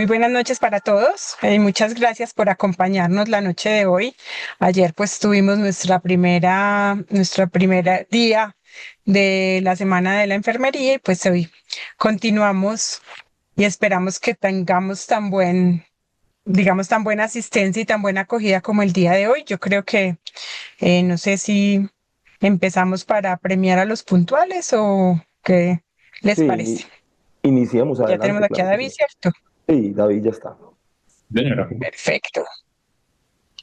Muy buenas noches para todos. Muchas gracias por acompañarnos la noche de hoy. Ayer pues tuvimos nuestra primera día de la Semana de la Enfermería y pues hoy continuamos y esperamos que tengamos tan buena asistencia y tan buena acogida como el día de hoy. Yo creo que no sé si empezamos para premiar a los puntuales o qué les parece. Sí, iniciamos Ya tenemos adelante, aquí a claro que sí. David, ¿cierto? Sí, David ya está. Señora, Perfecto.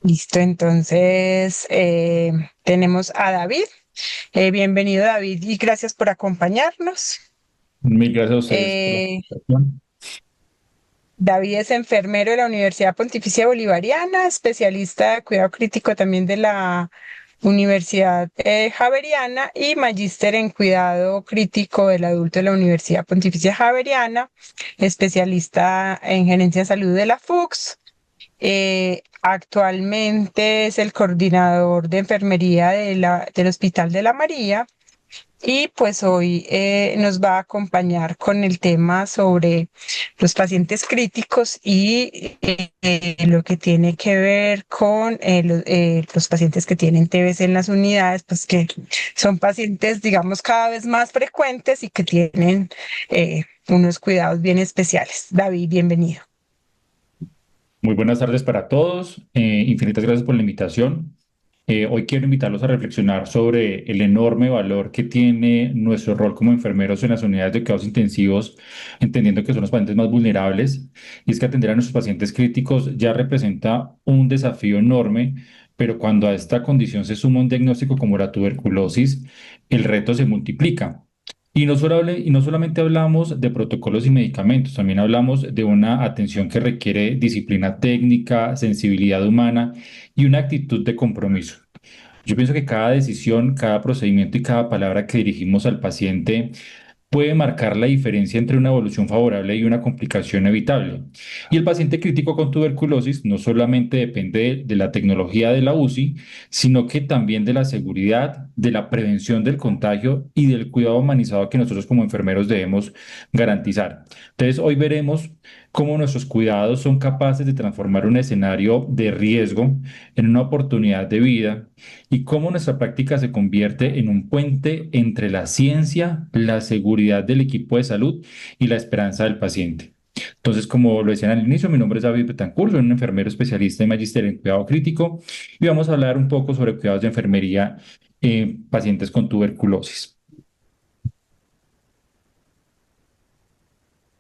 Listo, entonces tenemos a David. Bienvenido David y gracias por acompañarnos. mil gracias a ustedes por la Eh, invitación. David es enfermero de la Universidad Pontificia Bolivariana, especialista de cuidado crítico también de la Universidad Javeriana y magíster en cuidado crítico del adulto de la Universidad Pontificia Javeriana, especialista en gerencia de salud de la FUCS. Actualmente es el coordinador de enfermería del Hospital de la María y pues hoy nos va a acompañar con el tema sobre los pacientes críticos y lo que tiene que ver con los pacientes que tienen TBC en las unidades, pues que son pacientes, digamos, cada vez más frecuentes y que tienen unos cuidados bien especiales. David, bienvenido. Muy buenas tardes para todos. Infinitas gracias por la invitación. Hoy quiero invitarlos a reflexionar sobre el enorme valor que tiene nuestro rol como enfermeros en las unidades de cuidados intensivos, entendiendo que son los pacientes más vulnerables. Y es que atender a nuestros pacientes críticos ya representa un desafío enorme, pero cuando a esta condición se suma un diagnóstico como la tuberculosis, el reto se multiplica. Y no solamente hablamos de protocolos y medicamentos, también hablamos de una atención que requiere disciplina técnica, sensibilidad humana y una actitud de compromiso. Yo pienso que cada decisión, cada procedimiento y cada palabra que dirigimos al paciente puede marcar la diferencia entre una evolución favorable y una complicación evitable. Y el paciente crítico con tuberculosis no solamente depende de la tecnología de la UCI, sino que también de la seguridad, de la prevención del contagio y del cuidado humanizado que nosotros como enfermeros debemos garantizar. Entonces, hoy veremos cómo nuestros cuidados son capaces de transformar un escenario de riesgo en una oportunidad de vida y cómo nuestra práctica se convierte en un puente entre la ciencia, la seguridad del equipo de salud y la esperanza del paciente. Entonces, como lo decían al inicio, mi nombre es David Betancourt, soy un enfermero especialista y magíster en cuidado crítico y vamos a hablar un poco sobre cuidados de enfermería en pacientes con tuberculosis.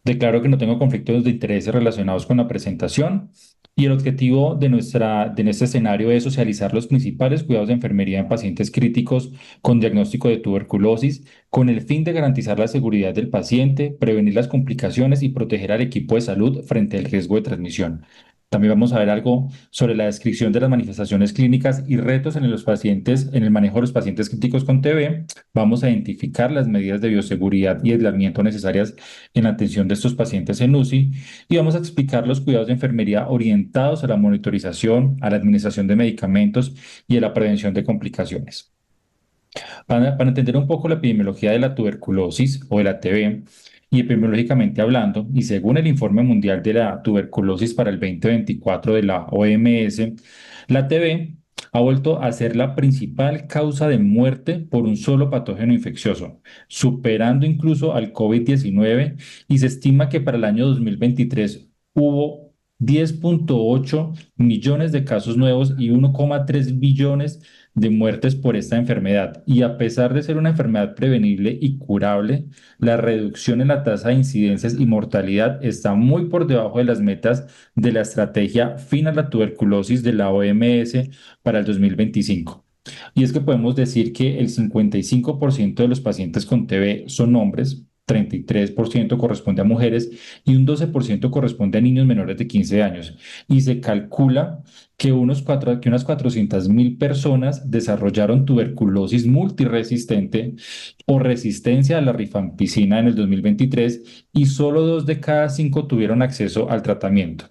Declaro que no tengo conflictos de intereses relacionados con la presentación y el objetivo de nuestro escenario es socializar los principales cuidados de enfermería en pacientes críticos con diagnóstico de tuberculosis con el fin de garantizar la seguridad del paciente, prevenir las complicaciones y proteger al equipo de salud frente al riesgo de transmisión. También vamos a ver algo sobre la descripción de las manifestaciones clínicas y retos en los pacientes, en el manejo de los pacientes críticos con TB. Vamos a identificar las medidas de bioseguridad y aislamiento necesarias en la atención de estos pacientes en UCI y vamos a explicar los cuidados de enfermería orientados a la monitorización, a la administración de medicamentos y a la prevención de complicaciones. Para entender un poco la epidemiología de la tuberculosis o de la TB, y epidemiológicamente hablando, y según el Informe Mundial de la Tuberculosis para el 2024 de la OMS, la TB ha vuelto a ser la principal causa de muerte por un solo patógeno infeccioso, superando incluso al COVID-19 y se estima que para el año 2023 hubo 10,8 millones de casos nuevos y 1,3 billones de muertes por esta enfermedad. Y a pesar de ser una enfermedad prevenible y curable, la reducción en la tasa de incidencias y mortalidad está muy por debajo de las metas de la estrategia Fin a la Tuberculosis de la OMS para el 2025. Y es que podemos decir que el 55% de los pacientes con TB son hombres, 33% corresponde a mujeres y un 12% corresponde a niños menores de 15 años. Y se calcula que unas 400.000 personas desarrollaron tuberculosis multiresistente o resistencia a la rifampicina en el 2023 y solo 2 de cada 5 tuvieron acceso al tratamiento.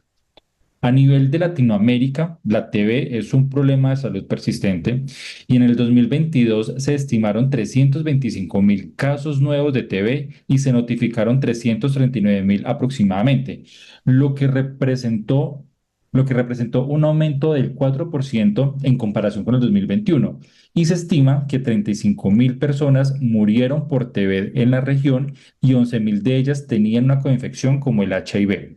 A nivel de Latinoamérica, la TB es un problema de salud persistente y en el 2022 se estimaron 325.000 casos nuevos de TB y se notificaron 339.000 aproximadamente, lo que representó, lo que representó un aumento del 4% en comparación con el 2021. Y se estima que 35.000 personas murieron por TB en la región y 11.000 de ellas tenían una coinfección como el HIV.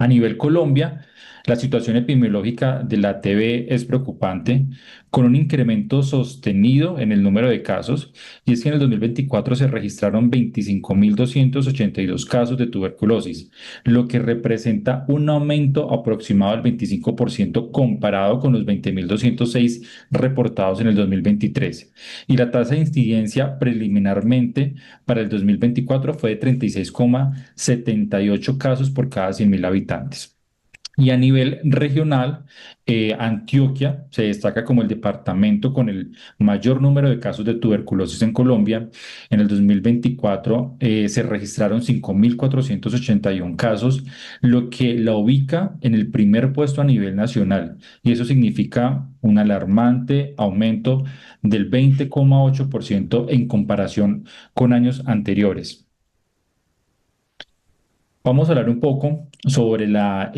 A nivel Colombia, la situación epidemiológica de la TB es preocupante, con un incremento sostenido en el número de casos, y es que en el 2024 se registraron 25.282 casos de tuberculosis, lo que representa un aumento aproximado del 25% comparado con los 20.206 reportados en el 2023. Y la tasa de incidencia preliminarmente para el 2024 fue de 36,78 casos por cada 100.000 habitantes. Y a nivel regional, Antioquia se destaca como el departamento con el mayor número de casos de tuberculosis en Colombia. En el 2024 se registraron 5.481 casos, lo que la ubica en el primer puesto a nivel nacional. Y eso significa un alarmante aumento del 20,8% en comparación con años anteriores. Vamos a hablar un poco sobre la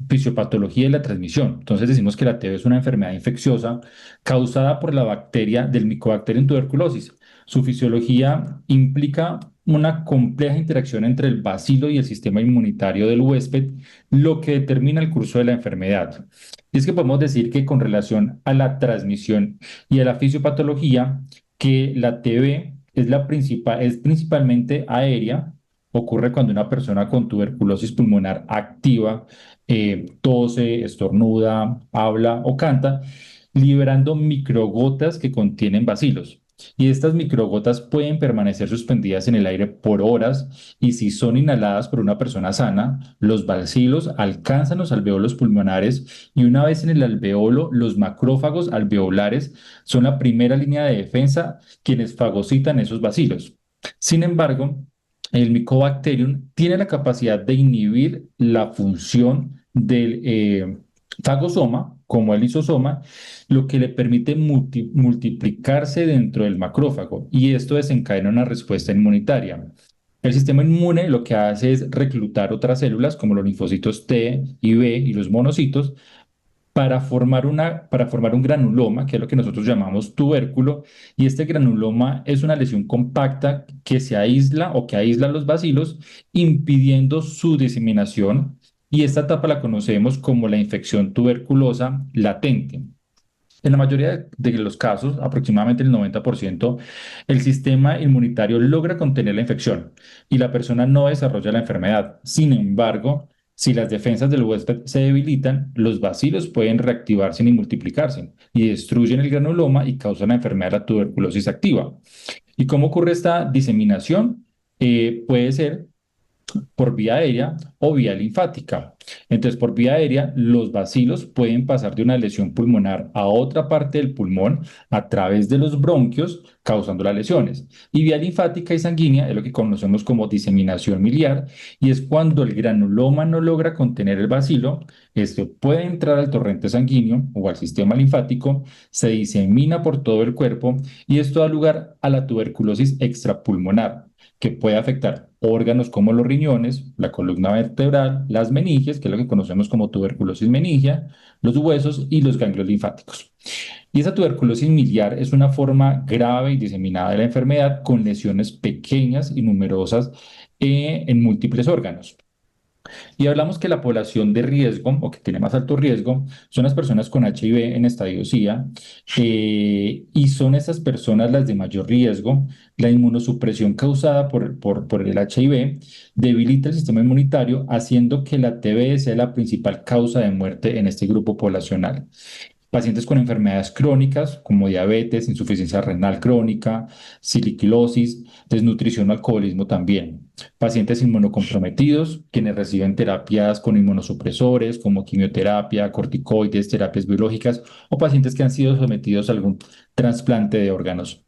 fisiopatología y la transmisión. Entonces decimos que la TB es una enfermedad infecciosa causada por la bacteria del Mycobacterium tuberculosis. Su fisiología implica una compleja interacción entre el bacilo y el sistema inmunitario del huésped, lo que determina el curso de la enfermedad. Y es que podemos decir que con relación a la transmisión y a la fisiopatología, que la TB es principalmente aérea. Ocurre cuando una persona con tuberculosis pulmonar activa tose, estornuda, habla o canta, liberando microgotas que contienen bacilos. Y estas microgotas pueden permanecer suspendidas en el aire por horas y si son inhaladas por una persona sana, los bacilos alcanzan los alveolos pulmonares y una vez en el alveolo, los macrófagos alveolares son la primera línea de defensa quienes fagocitan esos bacilos. Sin embargo, el Mycobacterium tiene la capacidad de inhibir la función del fagosoma, como el lisosoma, lo que le permite multiplicarse dentro del macrófago y esto desencadena una respuesta inmunitaria. El sistema inmune lo que hace es reclutar otras células como los linfocitos T y B y los monocitos para formar un granuloma, que es lo que nosotros llamamos tubérculo, y este granuloma es una lesión compacta que se aísla o que aísla los bacilos, impidiendo su diseminación, y esta etapa la conocemos como la infección tuberculosa latente. En la mayoría de los casos, aproximadamente el 90%, el sistema inmunitario logra contener la infección y la persona no desarrolla la enfermedad. Sin embargo, si las defensas del huésped se debilitan, los bacilos pueden reactivarse y multiplicarse y destruyen el granuloma y causan la enfermedad de la tuberculosis activa. ¿Y cómo ocurre esta diseminación? Puede ser por vía aérea o vía linfática. Entonces, por vía aérea, los bacilos pueden pasar de una lesión pulmonar a otra parte del pulmón a través de los bronquios, causando las lesiones. Y vía linfática y sanguínea es lo que conocemos como diseminación miliar, y es cuando el granuloma no logra contener el bacilo, esto puede entrar al torrente sanguíneo o al sistema linfático, se disemina por todo el cuerpo, y esto da lugar a la tuberculosis extrapulmonar, que puede afectar órganos como los riñones, la columna vertebral, las meninges, que es lo que conocemos como tuberculosis meningia, los huesos y los ganglios linfáticos. Y esa tuberculosis miliar es una forma grave y diseminada de la enfermedad con lesiones pequeñas y numerosas en múltiples órganos. Y hablamos que la población de riesgo o que tiene más alto riesgo son las personas con HIV en estadio SIDA y son estas personas las de mayor riesgo. La inmunosupresión causada por el HIV debilita el sistema inmunitario, haciendo que la TB sea la principal causa de muerte en este grupo poblacional. pacientes con enfermedades crónicas como diabetes, insuficiencia renal crónica, siliquilosis, desnutrición o alcoholismo también. Pacientes inmunocomprometidos, quienes reciben terapias con inmunosupresores como quimioterapia, corticoides, terapias biológicas o pacientes que han sido sometidos a algún trasplante de órganos.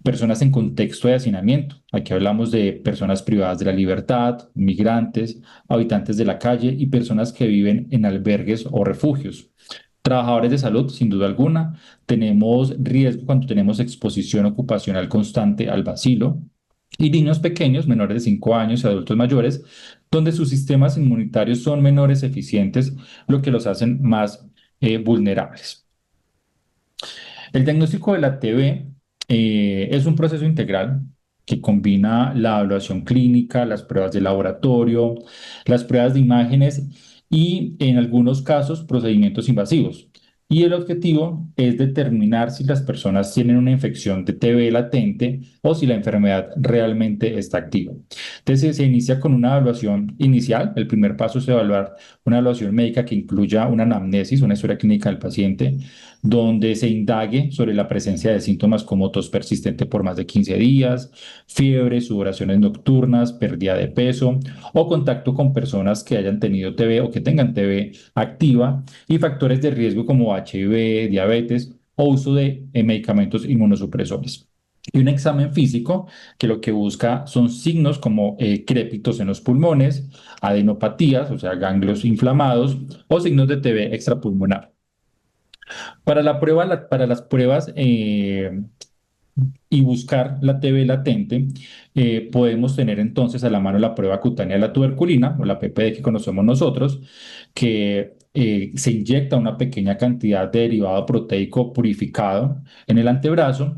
Personas en contexto de hacinamiento. Aquí hablamos de personas privadas de la libertad, migrantes, habitantes de la calle y personas que viven en albergues o refugios. Trabajadores de salud, sin duda alguna. Tenemos riesgo cuando tenemos exposición ocupacional constante al bacilo. Y niños pequeños, menores de 5 años y adultos mayores, donde sus sistemas inmunitarios son menores eficientes, lo que los hacen más vulnerables. El diagnóstico de la TB es un proceso integral que combina la evaluación clínica, las pruebas de laboratorio, las pruebas de imágenes y, en algunos casos, procedimientos invasivos. Y el objetivo es determinar si las personas tienen una infección de TB latente o si la enfermedad realmente está activa. Entonces, se inicia con una evaluación inicial. El primer paso es evaluar una evaluación médica que incluya una anamnesis, una historia clínica del paciente, donde se indague sobre la presencia de síntomas como tos persistente por más de 15 días, fiebre, sudoraciones nocturnas, pérdida de peso o contacto con personas que hayan tenido TB o que tengan TB activa y factores de riesgo como HIV, diabetes o uso de medicamentos inmunosupresores. Y un examen físico que lo que busca son signos como crépitos en los pulmones, adenopatías, o sea, ganglios inflamados o signos de TB extrapulmonar. Para las pruebas y buscar la TB latente, podemos tener entonces a la mano la prueba cutánea de la tuberculina o la PPD que conocemos nosotros, que se inyecta una pequeña cantidad de derivado proteico purificado en el antebrazo,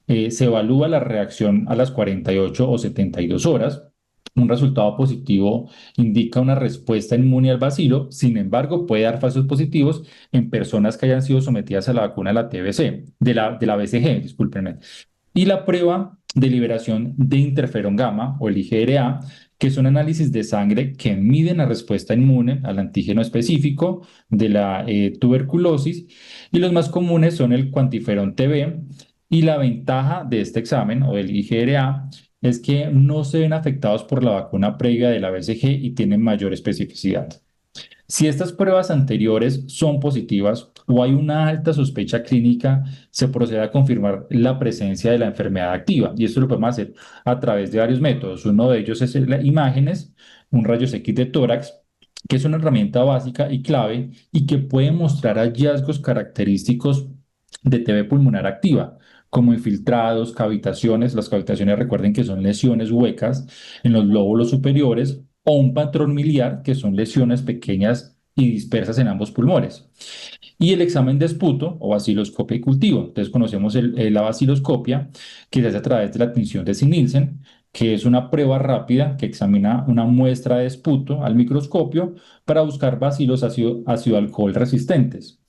se evalúa la reacción a las 48 o 72 horas. Un resultado positivo indica una respuesta inmune al bacilo, sin embargo, puede dar falsos positivos en personas que hayan sido sometidas a la vacuna de la TBC, de la BCG, discúlpenme. Y la prueba de liberación de interferón gamma o el IgRA, que son análisis de sangre que miden la respuesta inmune al antígeno específico de la tuberculosis. Y los más comunes son el cuantiferón TB. Y la ventaja de este examen o del IgRA es que no se ven afectados por la vacuna previa de la BCG y tienen mayor especificidad. Si estas pruebas anteriores son positivas o hay una alta sospecha clínica, se procede a confirmar la presencia de la enfermedad activa. Y esto lo podemos hacer a través de varios métodos. Uno de ellos es imágenes, un rayos X de tórax, que es una herramienta básica y clave y que puede mostrar hallazgos característicos de TB pulmonar activa, como infiltrados, cavitaciones. Las cavitaciones, recuerden que son lesiones huecas en los lóbulos superiores, o un patrón miliar, que son lesiones pequeñas y dispersas en ambos pulmones. Y el examen de esputo o baciloscopia y cultivo. Entonces conocemos la baciloscopia, que se hace a través de la tinción de Zinilsen, que es una prueba rápida que examina una muestra de esputo al microscopio para buscar bacilos ácido alcohol resistentes.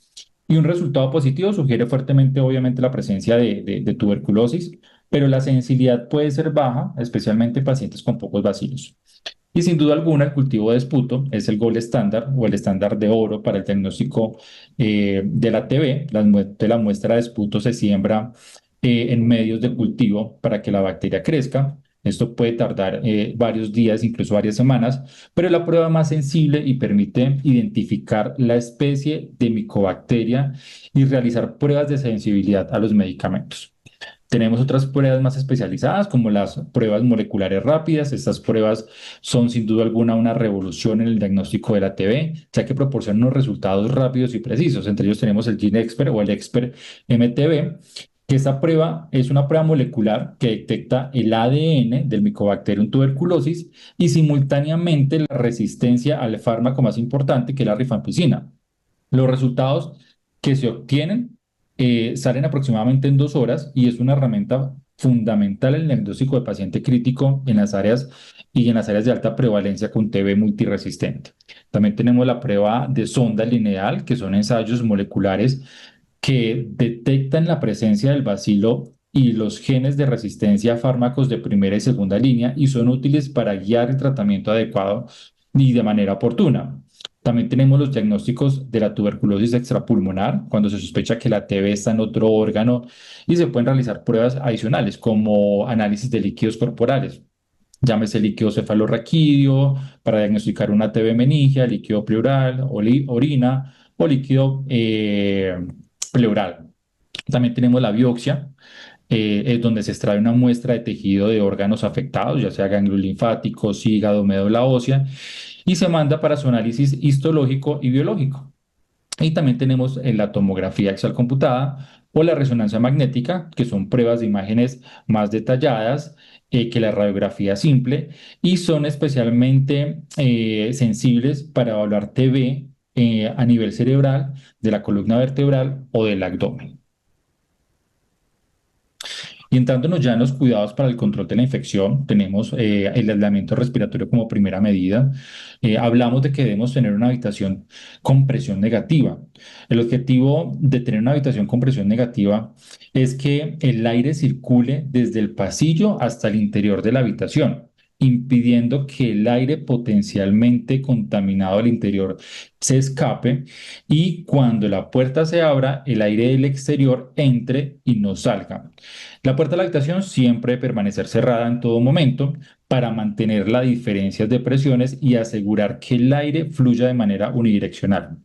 Y un resultado positivo sugiere fuertemente, obviamente, la presencia de tuberculosis, pero la sensibilidad puede ser baja, especialmente en pacientes con pocos bacilos. Y sin duda alguna, el cultivo de esputo es el gold estándar o el estándar de oro para el diagnóstico de la TB. La muestra de esputo se siembra en medios de cultivo para que la bacteria crezca. Esto puede tardar varios días, incluso varias semanas, pero es la prueba más sensible y permite identificar la especie de micobacteria y realizar pruebas de sensibilidad a los medicamentos. Tenemos otras pruebas más especializadas, como las pruebas moleculares rápidas. Estas pruebas son sin duda alguna una revolución en el diagnóstico de la TB, ya que proporcionan unos resultados rápidos y precisos. Entre ellos tenemos el GeneXpert o el Expert MTB, que esta prueba es una prueba molecular que detecta el ADN del Mycobacterium tuberculosis y simultáneamente la resistencia al fármaco más importante, que es la rifampicina. Los resultados que se obtienen salen aproximadamente en 2 horas y es una herramienta fundamental en el diagnóstico de paciente crítico en las áreas de alta prevalencia con TB multiresistente. También tenemos la prueba de sonda lineal, que son ensayos moleculares que detectan la presencia del bacilo y los genes de resistencia a fármacos de primera y segunda línea y son útiles para guiar el tratamiento adecuado y de manera oportuna. También tenemos los diagnósticos de la tuberculosis extrapulmonar, cuando se sospecha que la TB está en otro órgano y se pueden realizar pruebas adicionales como análisis de líquidos corporales. Llámese líquido cefalorraquídeo para diagnosticar una TB meningia, líquido pleural, orina o líquido pleural. También tenemos la biopsia, es donde se extrae una muestra de tejido de órganos afectados, ya sea ganglios linfáticos, hígado, médula ósea, y se manda para su análisis histológico y biológico. Y también tenemos la tomografía axial computada o la resonancia magnética, que son pruebas de imágenes más detalladas que la radiografía simple y son especialmente sensibles para evaluar TB a nivel cerebral, de la columna vertebral o del abdomen. Y entrándonos ya en los cuidados para el control de la infección, tenemos el aislamiento respiratorio como primera medida. Hablamos de que debemos tener una habitación con presión negativa. El objetivo de tener una habitación con presión negativa es que el aire circule desde el pasillo hasta el interior de la habitación, impidiendo que el aire potencialmente contaminado al interior se escape y cuando la puerta se abra, el aire del exterior entre y no salga. La puerta de la habitación siempre debe permanecer cerrada en todo momento para mantener las diferencias de presiones y asegurar que el aire fluya de manera unidireccional.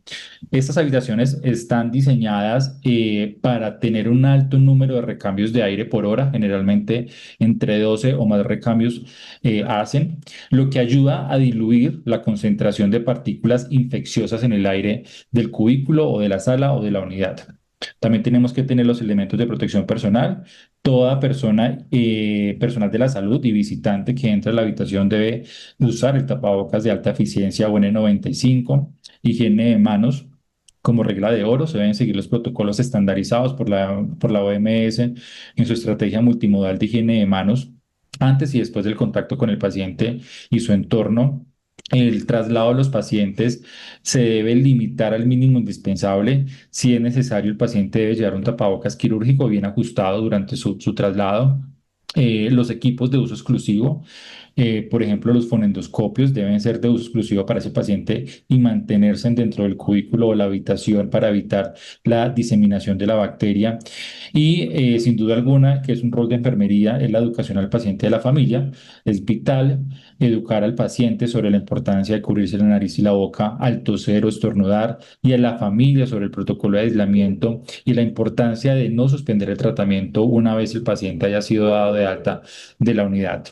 Estas habitaciones están diseñadas para tener un alto número de recambios de aire por hora, generalmente entre 12 o más recambios hacen, lo que ayuda a diluir la concentración de partículas infecciosas en el aire del cubículo o de la sala o de la unidad. También tenemos que tener los elementos de protección personal. Toda persona, personal de la salud y visitante que entra a la habitación debe usar el tapabocas de alta eficiencia o N95, higiene de manos. Como regla de oro, se deben seguir los protocolos estandarizados por la OMS en su estrategia multimodal de higiene de manos antes y después del contacto con el paciente y su entorno. El traslado de los pacientes se debe limitar al mínimo indispensable. Si es necesario, el paciente debe llevar un tapabocas quirúrgico bien ajustado durante su traslado. Los equipos de uso exclusivo, por ejemplo, los fonendoscopios deben ser de uso exclusivo para ese paciente y mantenerse dentro del cubículo o la habitación para evitar la diseminación de la bacteria. Y sin duda alguna, que es un rol de enfermería, es la educación al paciente de la familia. Es vital educar al paciente sobre la importancia de cubrirse la nariz y la boca al toser o estornudar y a la familia sobre el protocolo de aislamiento y la importancia de no suspender el tratamiento una vez el paciente haya sido dado de alta de la unidad.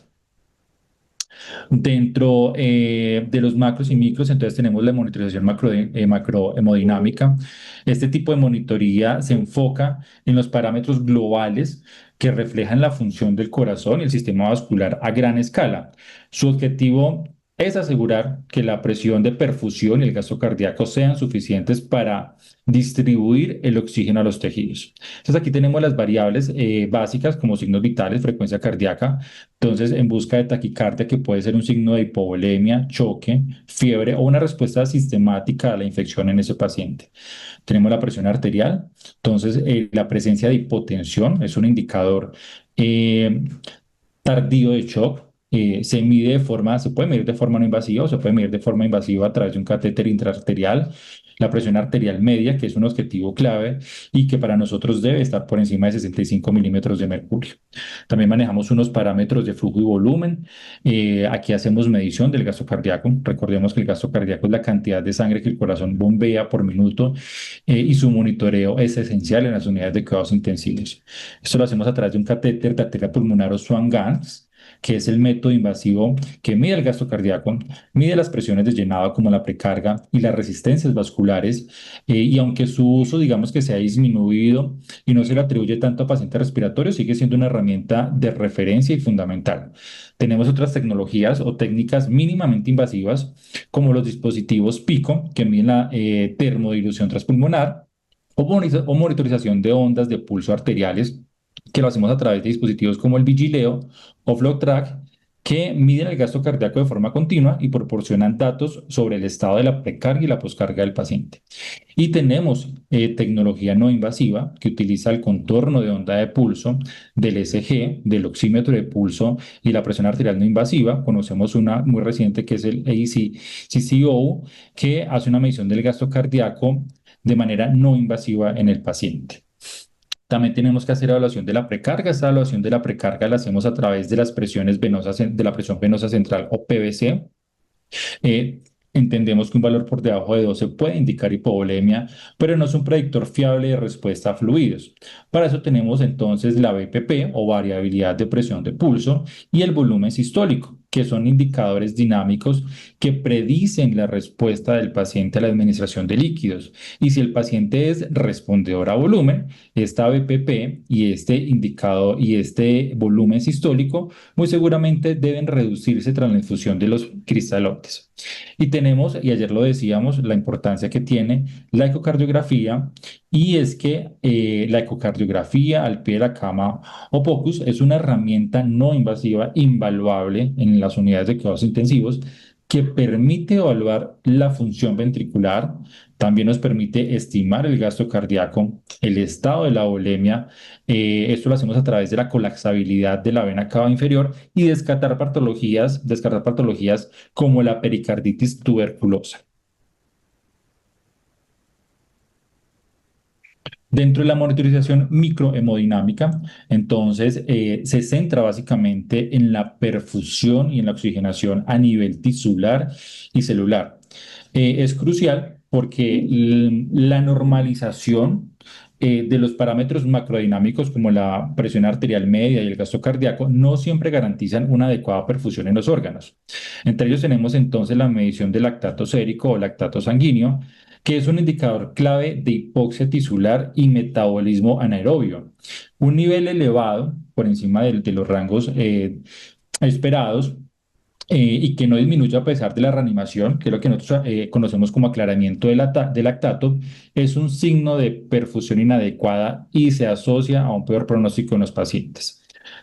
Dentro de los macros y micros, entonces tenemos la monitorización macrohemodinámica. Este tipo de monitoría se enfoca en los parámetros globales que reflejan la función del corazón y el sistema vascular a gran escala. Su objetivo es asegurar que la presión de perfusión y el gasto cardíaco sean suficientes para distribuir el oxígeno a los tejidos. Entonces aquí tenemos las variables básicas como signos vitales, frecuencia cardíaca, entonces, en busca de taquicardia, que puede ser un signo de hipovolemia, choque, fiebre o una respuesta sistemática a la infección en ese paciente. Tenemos la presión arterial, entonces la presencia de hipotensión es un indicador eh, tardío de shock. Se puede medir de forma no invasiva o se puede medir de forma invasiva a través de un catéter intraarterial. La presión arterial media, que es un objetivo clave y que para nosotros debe estar por encima de 65 milímetros de mercurio. También manejamos unos parámetros de flujo y volumen. Aquí hacemos medición del gasto cardíaco. Recordemos que el gasto cardíaco es la cantidad de sangre que el corazón bombea por minuto y su monitoreo es esencial en las unidades de cuidados intensivos. Esto lo hacemos a través de un catéter de arteria pulmonar o Swan-Ganz, que es el método invasivo que mide el gasto cardíaco, mide las presiones de llenado como la precarga y las resistencias vasculares, y aunque su uso, digamos que se ha disminuido y no se le atribuye tanto a pacientes respiratorios, sigue siendo una herramienta de referencia y fundamental. Tenemos otras tecnologías o técnicas mínimamente invasivas, como los dispositivos PICO, que miden la termodilución transpulmonar, o monitorización de ondas de pulso arteriales, que lo hacemos a través de dispositivos como el Vigileo o FlowTrack, que miden el gasto cardíaco de forma continua y proporcionan datos sobre el estado de la precarga y la poscarga del paciente. Y tenemos tecnología no invasiva que utiliza el contorno de onda de pulso del ECG, del oxímetro de pulso y la presión arterial no invasiva. Conocemos una muy reciente que es el ACCO, que hace una medición del gasto cardíaco de manera no invasiva en el paciente. También tenemos que hacer evaluación de la precarga. Esta evaluación de la precarga la hacemos a través de las presiones venosas, de la presión venosa central o PVC. Eh, Entendemos que un valor por debajo de 12 puede indicar hipovolemia, pero no es un predictor fiable de respuesta a fluidos. Para eso tenemos entonces la BPP o variabilidad de presión de pulso y el volumen sistólico, que son indicadores dinámicos que predicen la respuesta del paciente a la administración de líquidos. Y si el paciente es respondedor a volumen, esta BPP y este indicador y este volumen sistólico muy seguramente deben reducirse tras la infusión de los cristalotes. Y tenemos, y ayer lo decíamos, la importancia que tiene la ecocardiografía, y es que la ecocardiografía al pie de la cama o POCUS es una herramienta no invasiva invaluable en las unidades de cuidados intensivos que permite evaluar la función ventricular, también nos permite estimar el gasto cardíaco, el estado de la volemia. Esto lo hacemos a través de la colapsabilidad de la vena cava inferior y descartar patologías como la pericarditis tuberculosa. Dentro de la monitorización microhemodinámica, entonces se centra básicamente en la perfusión y en la oxigenación a nivel tisular y celular. Es crucial porque la normalización de los parámetros macrodinámicos como la presión arterial media y el gasto cardíaco no siempre garantizan una adecuada perfusión en los órganos. Entre ellos tenemos entonces la medición del lactato sérico o lactato sanguíneo, que es un indicador clave de hipoxia tisular y metabolismo anaerobio. Un nivel elevado, por encima de los rangos esperados, y que no disminuya a pesar de la reanimación, que es lo que nosotros conocemos como aclaramiento de lactato, es un signo de perfusión inadecuada y se asocia a un peor pronóstico en los pacientes.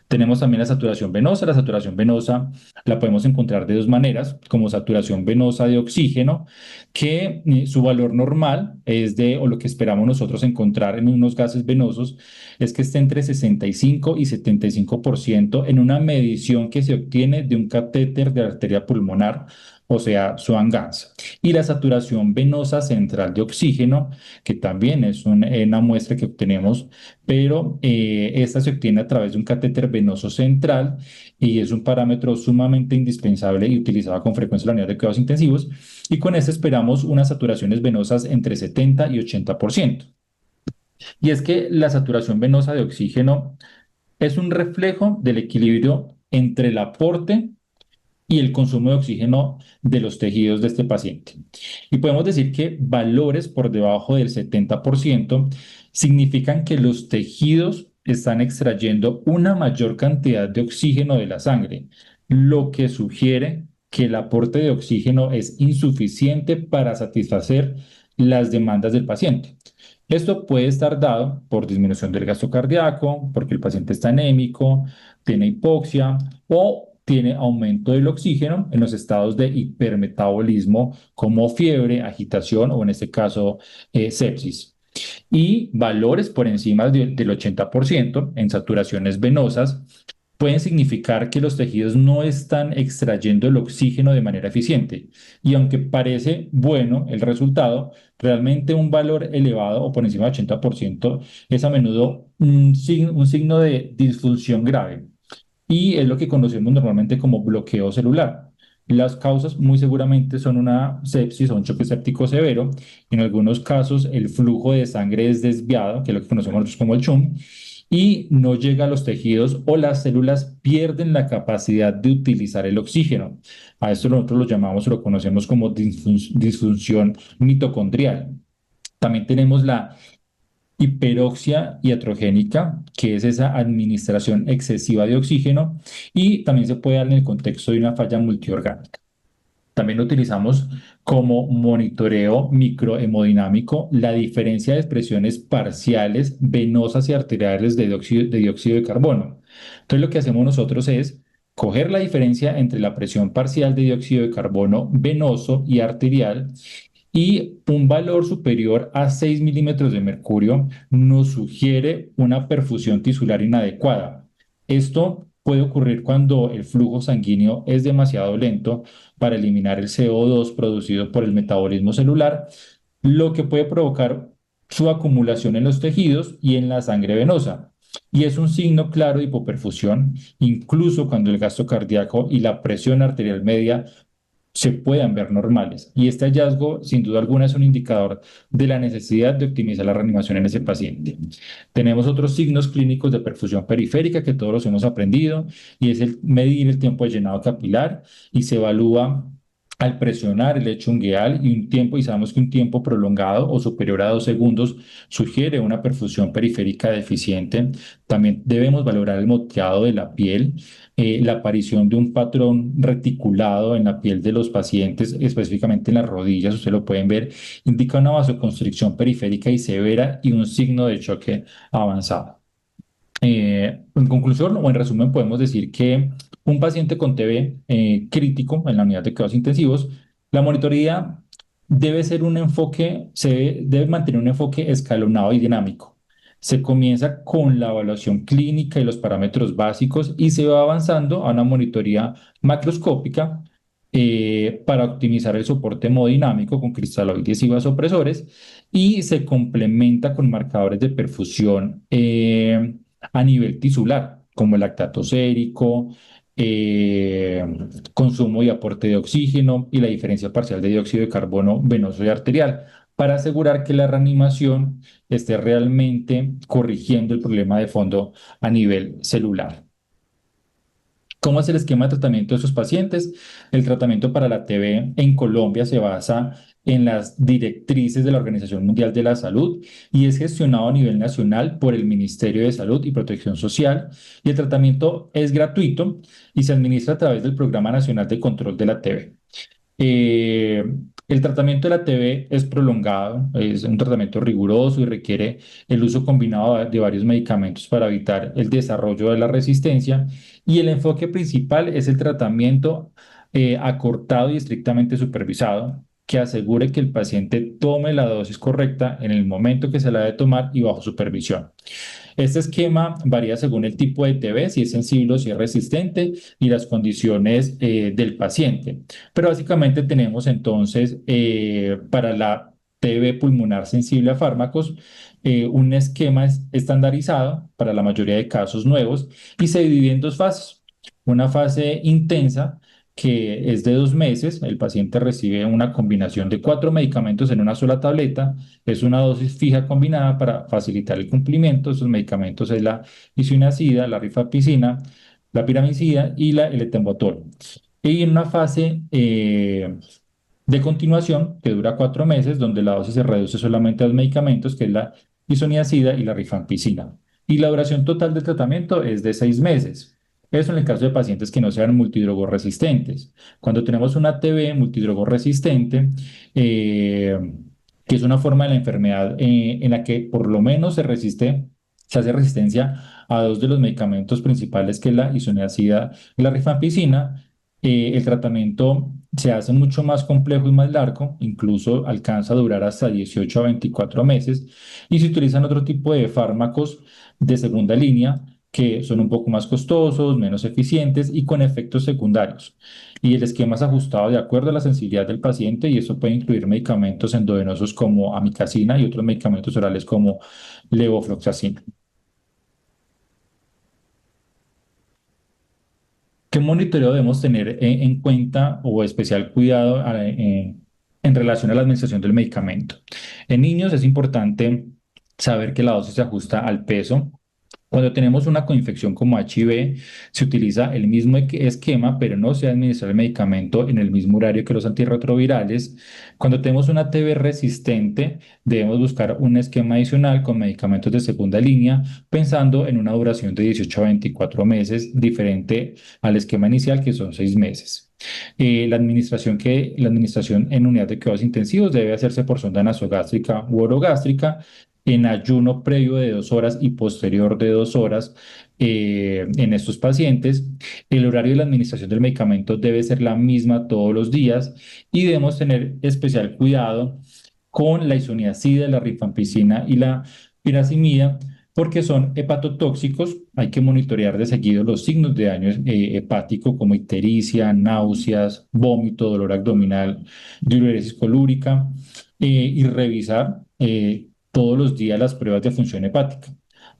Tenemos también la saturación venosa. La saturación venosa la podemos encontrar de dos maneras, como saturación venosa de oxígeno, que su valor normal es de, o lo que esperamos nosotros encontrar en unos gases venosos, es que esté entre 65 y 75% en una medición que se obtiene de un catéter de arteria pulmonar, o sea, Swan-Ganz. Y la saturación venosa central de oxígeno, que también es una muestra que obtenemos, pero esta se obtiene a través de un catéter venoso central y es un parámetro sumamente indispensable y utilizado con frecuencia en la unidad de cuidados intensivos. Y con este esperamos unas saturaciones venosas entre 70 y 80%. Y es que la saturación venosa de oxígeno es un reflejo del equilibrio entre el aporte y el consumo de oxígeno de los tejidos de este paciente. Y podemos decir que valores por debajo del 70% significan que los tejidos están extrayendo una mayor cantidad de oxígeno de la sangre, lo que sugiere que el aporte de oxígeno es insuficiente para satisfacer las demandas del paciente. Esto puede estar dado por disminución del gasto cardíaco, porque el paciente está anémico, tiene hipoxia o tiene aumento del oxígeno en los estados de hipermetabolismo como fiebre, agitación o en este caso sepsis. Y valores por encima del 80% en saturaciones venosas pueden significar que los tejidos no están extrayendo el oxígeno de manera eficiente. Y aunque parece bueno el resultado, realmente un valor elevado o por encima del 80% es a menudo un signo de disfunción grave. Y es lo que conocemos normalmente como bloqueo celular. Las causas muy seguramente son una sepsis o un choque séptico severo. En algunos casos el flujo de sangre es desviado, que es lo que conocemos nosotros como el CHUM, y no llega a los tejidos o las células pierden la capacidad de utilizar el oxígeno. A esto nosotros lo llamamos o lo conocemos como disfunción mitocondrial. También tenemos la hiperoxia iatrogénica, que es esa administración excesiva de oxígeno, y también se puede dar en el contexto de una falla multiorgánica. También lo utilizamos como monitoreo microhemodinámico la diferencia de expresiones parciales venosas y arteriales de dióxido de carbono. Entonces lo que hacemos nosotros es coger la diferencia entre la presión parcial de dióxido de carbono venoso y arterial y un valor superior a 6 milímetros de mercurio nos sugiere una perfusión tisular inadecuada. Esto puede ocurrir cuando el flujo sanguíneo es demasiado lento para eliminar el CO2 producido por el metabolismo celular, lo que puede provocar su acumulación en los tejidos y en la sangre venosa. Y es un signo claro de hipoperfusión, incluso cuando el gasto cardíaco y la presión arterial media se puedan ver normales. Y este hallazgo, sin duda alguna, es un indicador de la necesidad de optimizar la reanimación en ese paciente. Tenemos otros signos clínicos de perfusión periférica que todos los hemos aprendido, y es el medir el tiempo de llenado capilar, y se evalúa al presionar el lecho ungueal y sabemos que un tiempo prolongado o superior a 2 segundos sugiere una perfusión periférica deficiente. También debemos valorar el moteado de la piel, la aparición de un patrón reticulado en la piel de los pacientes, específicamente en las rodillas, ustedes lo pueden ver, indica una vasoconstricción periférica y severa y un signo de choque avanzado. En conclusión o en resumen, podemos decir que un paciente con TB crítico en la unidad de cuidados intensivos, la monitoría debe ser un enfoque, debe mantener un enfoque escalonado y dinámico. Se comienza con la evaluación clínica y los parámetros básicos y se va avanzando a una monitoría macroscópica para optimizar el soporte hemodinámico con cristaloides y vasopresores, y se complementa con marcadores de perfusión a nivel tisular, como el lactato sérico, eh, consumo y aporte de oxígeno y la diferencia parcial de dióxido de carbono venoso y arterial, para asegurar que la reanimación esté realmente corrigiendo el problema de fondo a nivel celular. ¿Cómo es el esquema de tratamiento de esos pacientes? El tratamiento para la TB en Colombia se basa en las directrices de la Organización Mundial de la Salud y es gestionado a nivel nacional por el Ministerio de Salud y Protección Social, y el tratamiento es gratuito y se administra a través del Programa Nacional de Control de la TB. Eh, el tratamiento de la TB es prolongado, es un tratamiento riguroso y requiere el uso combinado de varios medicamentos para evitar el desarrollo de la resistencia, y el enfoque principal es el tratamiento acortado y estrictamente supervisado, que asegure que el paciente tome la dosis correcta en el momento que se la debe tomar y bajo supervisión. Este esquema varía según el tipo de TB, si es sensible o si es resistente, y las condiciones del paciente. Pero básicamente tenemos entonces para la TB pulmonar sensible a fármacos un esquema estandarizado para la mayoría de casos nuevos, y se divide en dos fases. Una fase intensa, que es de 2 meses. El paciente recibe una combinación de 4 medicamentos en una sola tableta. Es una dosis fija combinada para facilitar el cumplimiento. Esos medicamentos es la isoniazida, la rifapicina, la piramicida y el etembutol. Y en una fase de continuación, que dura 4 meses, donde la dosis se reduce solamente a 2 medicamentos, que es la isoniazida y la rifampicina. Y la duración total del tratamiento es de 6 meses. Eso en el caso de pacientes que no sean multidrogorresistentes. Cuando tenemos una TB multidrogorresistente, que es una forma de la enfermedad en la que por lo menos se hace resistencia a dos de los medicamentos principales, que es la isoniazida y la rifampicina, el tratamiento se hace mucho más complejo y más largo, incluso alcanza a durar hasta 18 a 24 meses, y se utilizan otro tipo de fármacos de segunda línea que son un poco más costosos, menos eficientes y con efectos secundarios. Y el esquema es ajustado de acuerdo a la sensibilidad del paciente, y eso puede incluir medicamentos endovenosos como amikacina y otros medicamentos orales como levofloxacina. ¿Qué monitoreo debemos tener en cuenta o especial cuidado en relación a la administración del medicamento? En niños es importante saber que la dosis se ajusta al peso. Cuando tenemos una coinfección como HIV, se utiliza el mismo esquema, pero no se administra el medicamento en el mismo horario que los antirretrovirales. Cuando tenemos una TB resistente, debemos buscar un esquema adicional con medicamentos de segunda línea, pensando en una duración de 18 a 24 meses, diferente al esquema inicial, que son 6 meses. La administración en unidad de cuidados intensivos debe hacerse por sonda nasogástrica u orogástrica, en ayuno previo de 2 horas y posterior de 2 horas en estos pacientes. El horario de la administración del medicamento debe ser la misma todos los días y debemos tener especial cuidado con la isoniazida, la rifampicina y la piracimida, porque son hepatotóxicos. Hay que monitorear de seguido los signos de daño hepático como ictericia, náuseas, vómito, dolor abdominal, diuresis colúrica y revisar todos los días las pruebas de función hepática,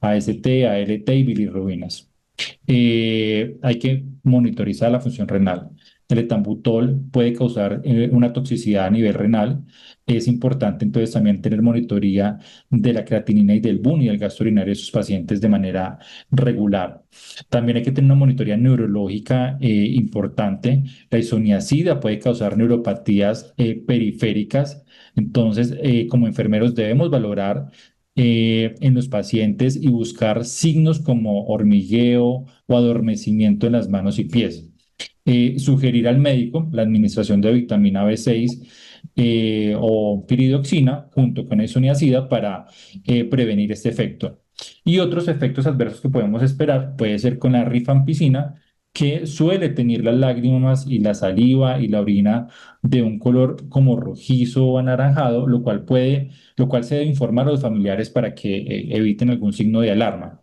AST, ALT y bilirrubinas. Hay que monitorizar la función renal. El etambutol puede causar una toxicidad a nivel renal. Es importante entonces también tener monitoría de la creatinina y del BUN y del gasto urinario de sus pacientes de manera regular. También hay que tener una monitoría neurológica importante. La isoniazida puede causar neuropatías periféricas. Entonces, como enfermeros debemos valorar en los pacientes y buscar signos como hormigueo o adormecimiento en las manos y pies. Sugerir al médico la administración de vitamina B6 o piridoxina junto con isoniazida para prevenir este efecto. Y otros efectos adversos que podemos esperar puede ser con la rifampicina, que suele tener las lágrimas y la saliva y la orina de un color como rojizo o anaranjado, lo cual se debe informar a los familiares para que eviten algún signo de alarma.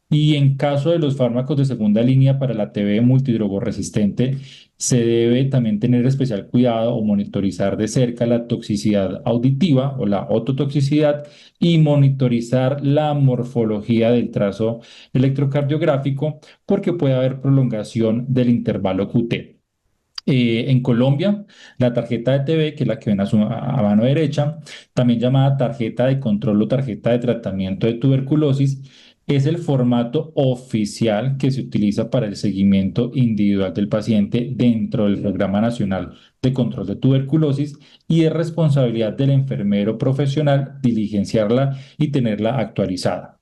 Y en caso de los fármacos de segunda línea para la TB multidrogoresistente, se debe también tener especial cuidado o monitorizar de cerca la toxicidad auditiva o la ototoxicidad y monitorizar la morfología del trazo electrocardiográfico porque puede haber prolongación del intervalo QT. En Colombia, la tarjeta de TB, que es la que ven a mano derecha, también llamada tarjeta de control o tarjeta de tratamiento de tuberculosis, es el formato oficial que se utiliza para el seguimiento individual del paciente dentro del Programa Nacional de Control de Tuberculosis y es responsabilidad del enfermero profesional diligenciarla y tenerla actualizada.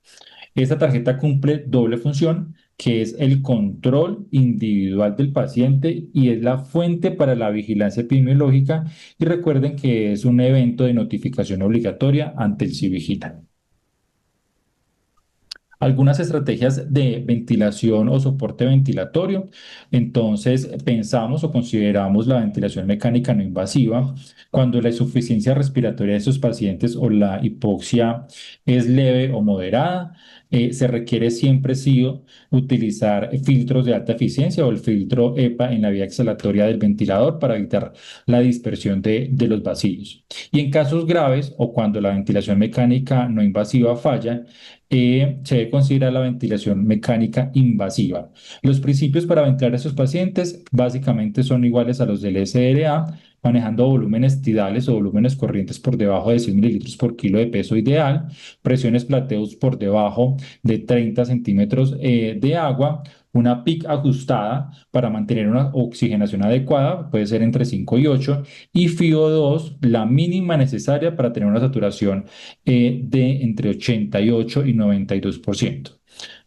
Esta tarjeta cumple doble función, que es el control individual del paciente y es la fuente para la vigilancia epidemiológica. Y recuerden que es un evento de notificación obligatoria ante el CIVIGILA. Algunas estrategias de ventilación o soporte ventilatorio. Entonces, pensamos o consideramos la ventilación mecánica no invasiva cuando la insuficiencia respiratoria de esos pacientes o la hipoxia es leve o moderada. Se requiere siempre sí utilizar filtros de alta eficiencia o el filtro EPA en la vía exhalatoria del ventilador para evitar la dispersión de los vacíos. Y en casos graves o cuando la ventilación mecánica no invasiva falla, se debe considerar la ventilación mecánica invasiva. Los principios para ventilar a esos pacientes básicamente son iguales a los del SRA, manejando volúmenes tidales o volúmenes corrientes por debajo de 100 mililitros por kilo de peso ideal, presiones plateus por debajo de 30 centímetros de agua, una PIC ajustada para mantener una oxigenación adecuada, puede ser entre 5 y 8, y FiO2, la mínima necesaria para tener una saturación de entre 88 y 92%.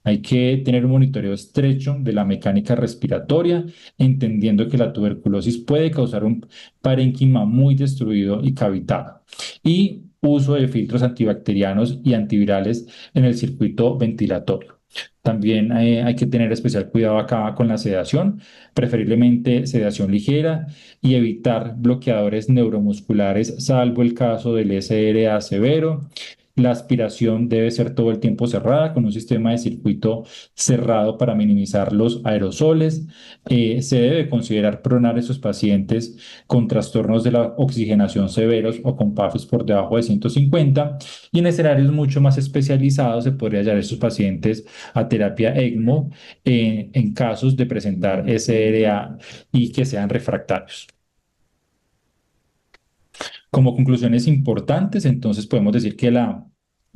Hay que tener un monitoreo estrecho de la mecánica respiratoria, entendiendo que la tuberculosis puede causar un parénquima muy destruido y cavitado. Y uso de filtros antibacterianos y antivirales en el circuito ventilatorio. También hay que tener especial cuidado acá con la sedación, preferiblemente sedación ligera y evitar bloqueadores neuromusculares, salvo el caso del SRA severo. La aspiración debe ser todo el tiempo cerrada con un sistema de circuito cerrado para minimizar los aerosoles. Se debe considerar pronar a esos pacientes con trastornos de la oxigenación severos o con PAFs por debajo de 150. Y en escenarios mucho más especializados se podría hallar a esos pacientes a terapia ECMO en casos de presentar SRA y que sean refractarios. Como conclusiones importantes, entonces podemos decir que la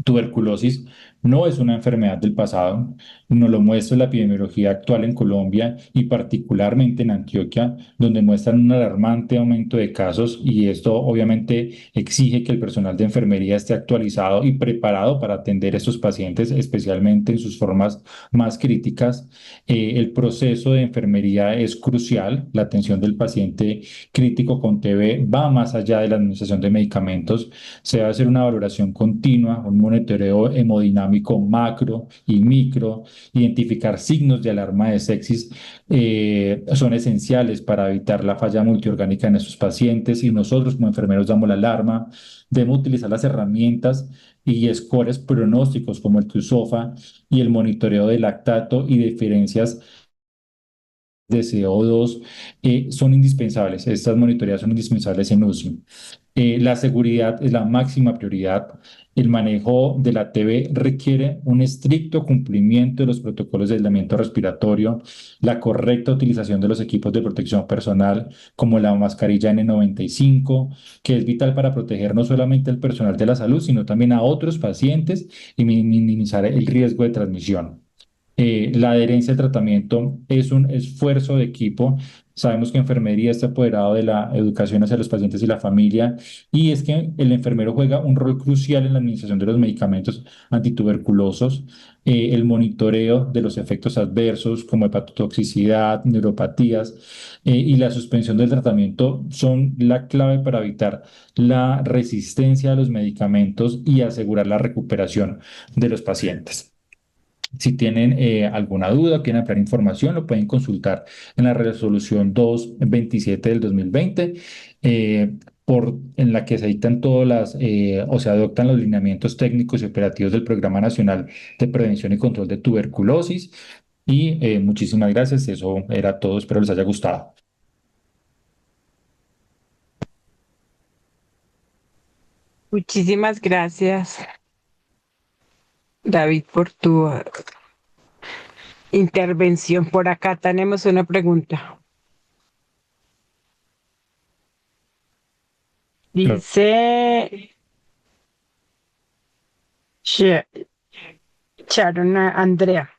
tuberculosis no es una enfermedad del pasado, nos lo muestra la epidemiología actual en Colombia y particularmente en Antioquia, donde muestran un alarmante aumento de casos y esto obviamente exige que el personal de enfermería esté actualizado y preparado para atender a estos pacientes, especialmente en sus formas más críticas. El proceso de enfermería es crucial. La atención del paciente crítico con TB va más allá de la administración de medicamentos. Se debe hacer una valoración continua, un monitoreo hemodinámico macro y micro, identificar signos de alarma de sepsis son esenciales para evitar la falla multiorgánica en estos pacientes y nosotros como enfermeros damos la alarma. Debemos utilizar las herramientas y scores pronósticos como el QSOFA y el monitoreo de lactato y diferencias de CO2 son indispensables. Estas monitoreas son indispensables en UCI. La seguridad es la máxima prioridad. El manejo de la TB requiere un estricto cumplimiento de los protocolos de aislamiento respiratorio, la correcta utilización de los equipos de protección personal, como la mascarilla N95, que es vital para proteger no solamente al personal de la salud, sino también a otros pacientes y minimizar el riesgo de transmisión. La adherencia al tratamiento es un esfuerzo de equipo. Sabemos que enfermería está apoderado de la educación hacia los pacientes y la familia, y es que el enfermero juega un rol crucial en la administración de los medicamentos antituberculosos, el monitoreo de los efectos adversos como hepatotoxicidad, neuropatías, y la suspensión del tratamiento son la clave para evitar la resistencia a los medicamentos y asegurar la recuperación de los pacientes. Si tienen alguna duda o quieren ampliar información, lo pueden consultar en la resolución 227 del 2020, en la que se dictan todas o se adoptan los lineamientos técnicos y operativos del Programa Nacional de Prevención y Control de Tuberculosis. Y muchísimas gracias, eso era todo, espero les haya gustado. Muchísimas gracias, David, por tu intervención. Por acá tenemos una pregunta. Dice Sha- Sharon Andrea.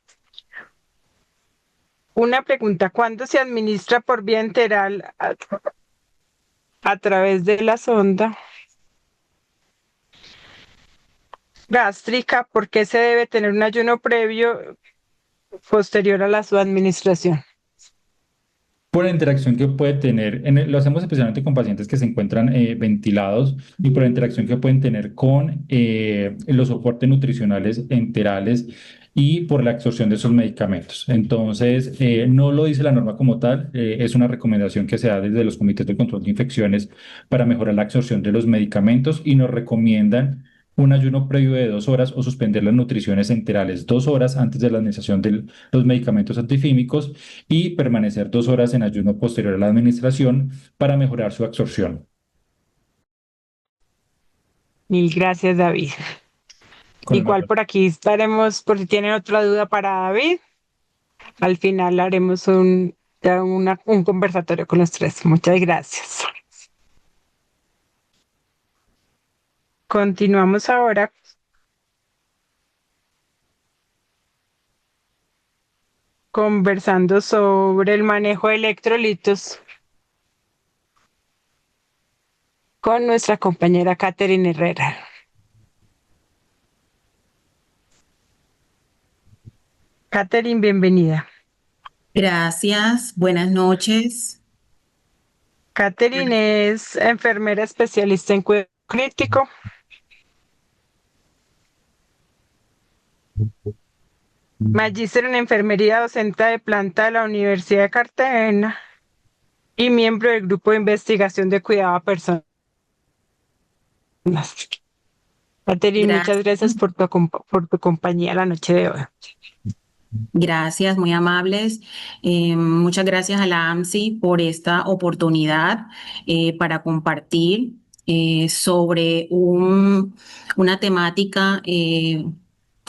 Una pregunta, ¿cuándo se administra por vía enteral a través de la sonda gástrica? ¿Por qué se debe tener un ayuno previo posterior a su administración? Por la interacción que puede tener, lo hacemos especialmente con pacientes que se encuentran ventilados y por la interacción que pueden tener con los soportes nutricionales enterales y por la absorción de esos medicamentos. Entonces, no lo dice la norma como tal, es una recomendación que se da desde los comités de control de infecciones para mejorar la absorción de los medicamentos y nos recomiendan un ayuno previo de 2 horas o suspender las nutriciones enterales 2 horas antes de la administración de los medicamentos antifímicos y permanecer 2 horas en ayuno posterior a la administración para mejorar su absorción. Mil gracias, David. Con el Igual mayor- por aquí estaremos, por si tienen otra duda para David, al final haremos un conversatorio con los tres. Muchas gracias. Continuamos ahora conversando sobre el manejo de electrolitos con nuestra compañera Catherine Herrera. Catherine, bienvenida. Gracias, buenas noches. Catherine es enfermera especialista en cuidado crítico, magíster en enfermería, docente de planta de la Universidad de Cartagena y miembro del grupo de investigación de cuidado a personas. Catherine, muchas Gracias, gracias por tu compañía la noche de hoy. gracias, muy amables. Muchas gracias a la AMSI por esta oportunidad para compartir sobre una temática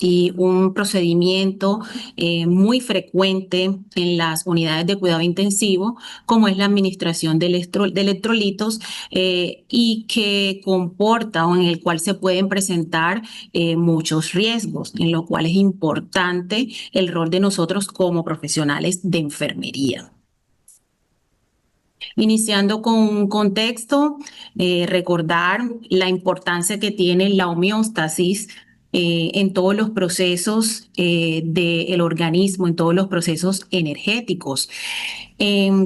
y un procedimiento muy frecuente en las unidades de cuidado intensivo, como es la administración de electrolitos y que comporta o en el cual se pueden presentar muchos riesgos, en lo cual es importante el rol de nosotros como profesionales de enfermería. Iniciando con un contexto, recordar la importancia que tiene la homeostasis en todos los procesos del organismo, en todos los procesos energéticos.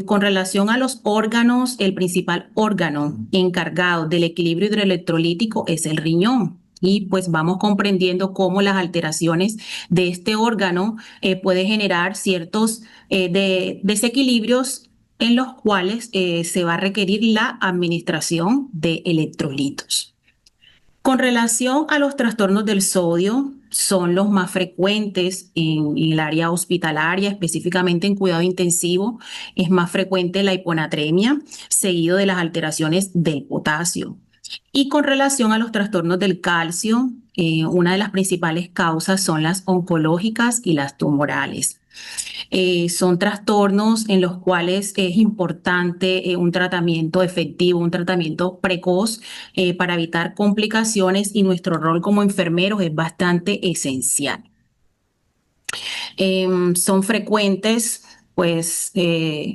Con relación a los órganos, el principal órgano encargado del equilibrio hidroelectrolítico es el riñón. Y pues vamos comprendiendo cómo las alteraciones de este órgano pueden generar ciertos desequilibrios en los cuales se va a requerir la administración de electrolitos. Con relación a los trastornos del sodio, son los más frecuentes en el área hospitalaria, específicamente en cuidado intensivo. Es más frecuente la hiponatremia, seguido de las alteraciones del potasio. Y con relación a los trastornos del calcio, una de las principales causas son las oncológicas y las tumorales. Son trastornos en los cuales es importante un tratamiento efectivo, un tratamiento precoz para evitar complicaciones, y nuestro rol como enfermeros es bastante esencial. Son frecuentes, pues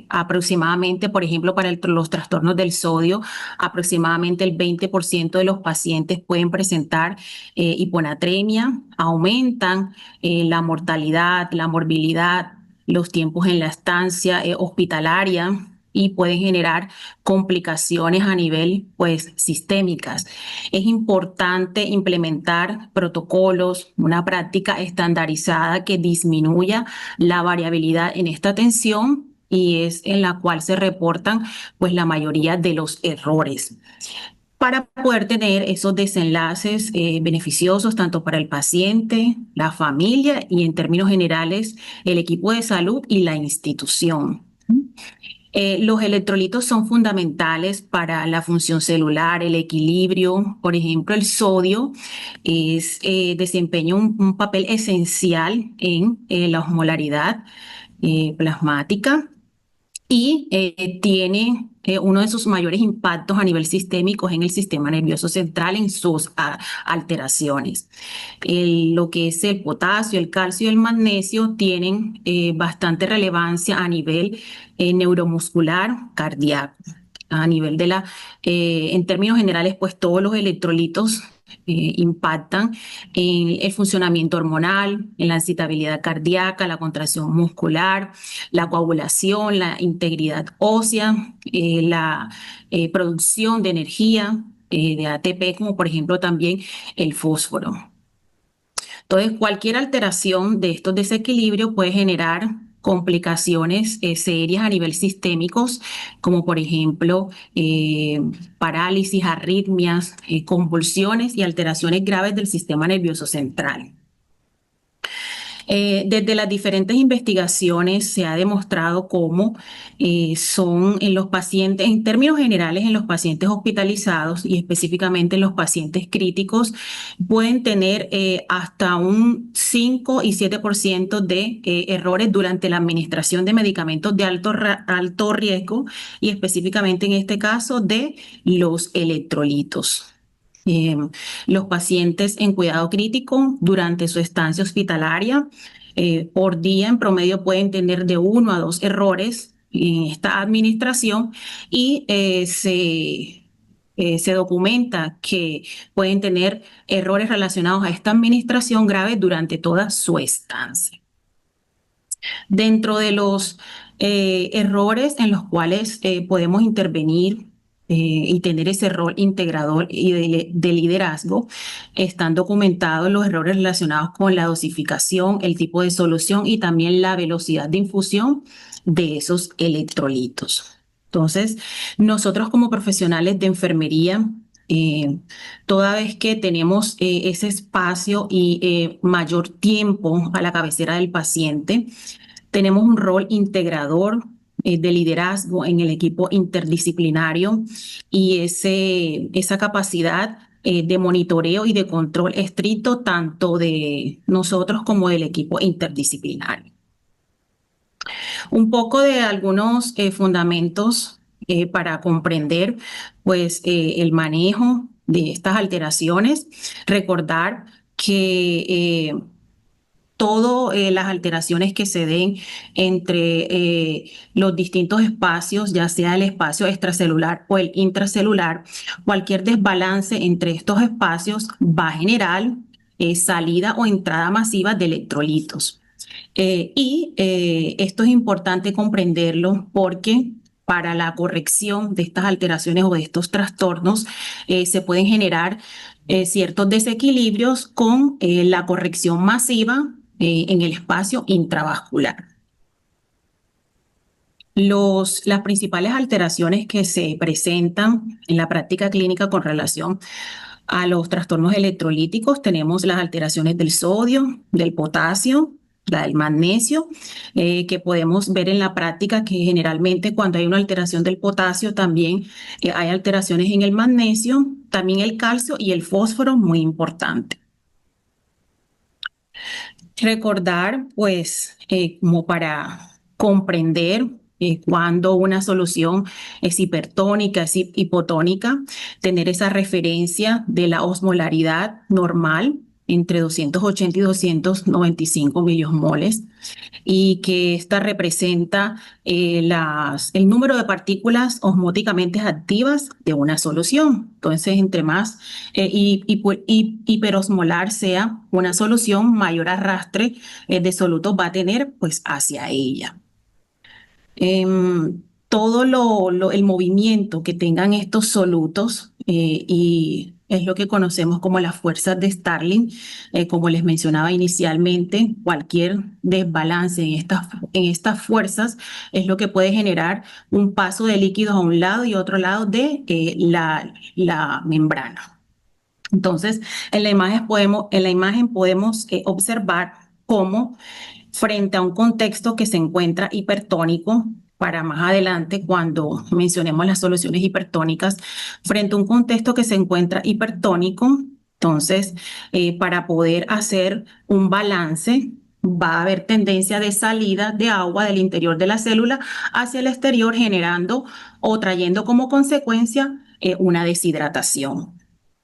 aproximadamente, por ejemplo, para los trastornos del sodio, aproximadamente el 20% de los pacientes pueden presentar hiponatremia, aumentan la mortalidad, la morbilidad, los tiempos en la estancia hospitalaria, y pueden generar complicaciones a nivel, pues, sistémicas. Es importante implementar protocolos, una práctica estandarizada que disminuya la variabilidad en esta tensión, y es en la cual se reportan, pues, la mayoría de los errores, para poder tener esos desenlaces beneficiosos tanto para el paciente, la familia y, en términos generales, el equipo de salud y la institución. Los electrolitos son fundamentales para la función celular, el equilibrio. Por ejemplo, el sodio desempeña un papel esencial en la osmolaridad plasmática, y tiene uno de sus mayores impactos a nivel sistémico en el sistema nervioso central en sus alteraciones. Lo que es el potasio, el calcio y el magnesio tienen bastante relevancia a nivel neuromuscular, cardíaco. A nivel de en términos generales, pues todos los electrolitos impactan en el funcionamiento hormonal, en la excitabilidad cardíaca, la contracción muscular, la coagulación, la integridad ósea, la producción de energía de ATP, como por ejemplo también el fósforo. Entonces, cualquier alteración de estos desequilibrios puede generar complicaciones serias a nivel sistémicos, como por ejemplo parálisis, arritmias, convulsiones y alteraciones graves del sistema nervioso central. Desde las diferentes investigaciones se ha demostrado cómo son en los pacientes, en términos generales, en los pacientes hospitalizados y específicamente en los pacientes críticos, pueden tener hasta un 5 y 7% de errores durante la administración de medicamentos de alto riesgo, y específicamente en este caso de los electrolitos. Los pacientes en cuidado crítico durante su estancia hospitalaria por día en promedio pueden tener de 1 a 2 errores en esta administración, y se documenta que pueden tener errores relacionados a esta administración graves durante toda su estancia. Dentro de los errores en los cuales podemos intervenir y tener ese rol integrador y de liderazgo, están documentados los errores relacionados con la dosificación, el tipo de solución y también la velocidad de infusión de esos electrolitos. Entonces, nosotros como profesionales de enfermería, toda vez que tenemos ese espacio y mayor tiempo a la cabecera del paciente, tenemos un rol integrador de liderazgo en el equipo interdisciplinario, y esa capacidad de monitoreo y de control estricto tanto de nosotros como del equipo interdisciplinario. Un poco de algunos fundamentos para comprender pues, el manejo de estas alteraciones. Recordar que todas las alteraciones que se den entre los distintos espacios, ya sea el espacio extracelular o el intracelular, cualquier desbalance entre estos espacios va a generar salida o entrada masiva de electrolitos. Esto es importante comprenderlo porque para la corrección de estas alteraciones o de estos trastornos se pueden generar ciertos desequilibrios con la corrección masiva en el espacio intravascular. Las principales alteraciones que se presentan en la práctica clínica con relación a los trastornos electrolíticos tenemos las alteraciones del sodio, del potasio, la del magnesio, que podemos ver en la práctica que generalmente cuando hay una alteración del potasio también hay alteraciones en el magnesio, también el calcio y el fósforo, muy importante. Recordar, pues, como para comprender cuando una solución es hipertónica, es hipotónica, tener esa referencia de la osmolaridad normal entre 280 y 295 miliosmoles y que esta representa el número de partículas osmóticamente activas de una solución. Entonces, entre más hiperosmolar sea una solución, mayor arrastre de solutos va a tener pues, hacia ella. Todo el movimiento que tengan estos solutos y es lo que conocemos como las fuerzas de Starling. Como les mencionaba inicialmente, cualquier desbalance en estas fuerzas es lo que puede generar un paso de líquidos a un lado y otro lado de la membrana. Entonces, en la imagen podemos observar cómo frente a un contexto que se encuentra hipertónico, para más adelante cuando mencionemos las soluciones hipertónicas, frente a un contexto que se encuentra hipertónico, entonces para poder hacer un balance va a haber tendencia de salida de agua del interior de la célula hacia el exterior, generando o trayendo como consecuencia una deshidratación.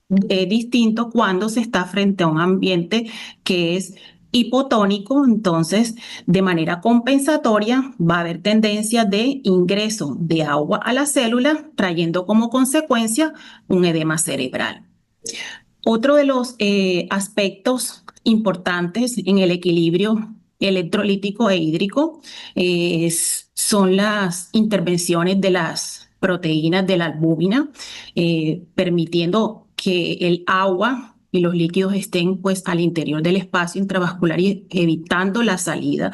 Distinto cuando se está frente a un ambiente que es hipotónico, entonces de manera compensatoria va a haber tendencia de ingreso de agua a la célula, trayendo como consecuencia un edema cerebral. Otro de los aspectos importantes en el equilibrio electrolítico e hídrico son las intervenciones de las proteínas de la albúmina, permitiendo que el agua y los líquidos estén pues al interior del espacio intravascular y evitando la salida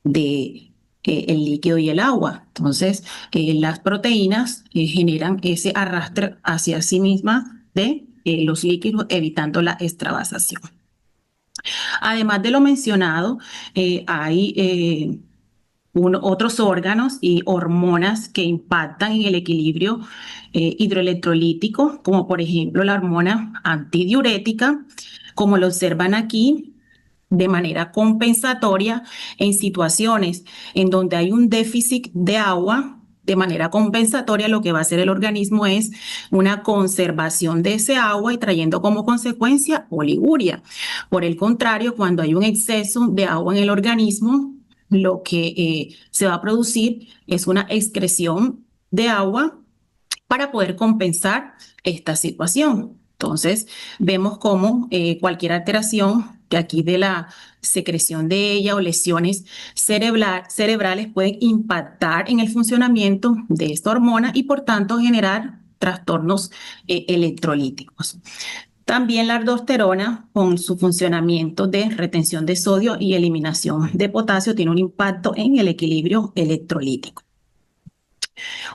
de el líquido y el agua. Entonces, las proteínas generan ese arrastre hacia sí mismas de los líquidos, evitando la extravasación. Además de lo mencionado, hay otros órganos y hormonas que impactan en el equilibrio hidroelectrolítico, como por ejemplo la hormona antidiurética, como lo observan aquí, de manera compensatoria en situaciones en donde hay un déficit de agua. De manera compensatoria, lo que va a hacer el organismo es una conservación de ese agua y trayendo como consecuencia oliguria. Por el contrario, cuando hay un exceso de agua en el organismo, lo que se va a producir es una excreción de agua para poder compensar esta situación. Entonces, vemos cómo cualquier alteración de aquí de la secreción de ella o lesiones cerebrales pueden impactar en el funcionamiento de esta hormona y por tanto generar trastornos electrolíticos. También la aldosterona, con su funcionamiento de retención de sodio y eliminación de potasio, tiene un impacto en el equilibrio electrolítico.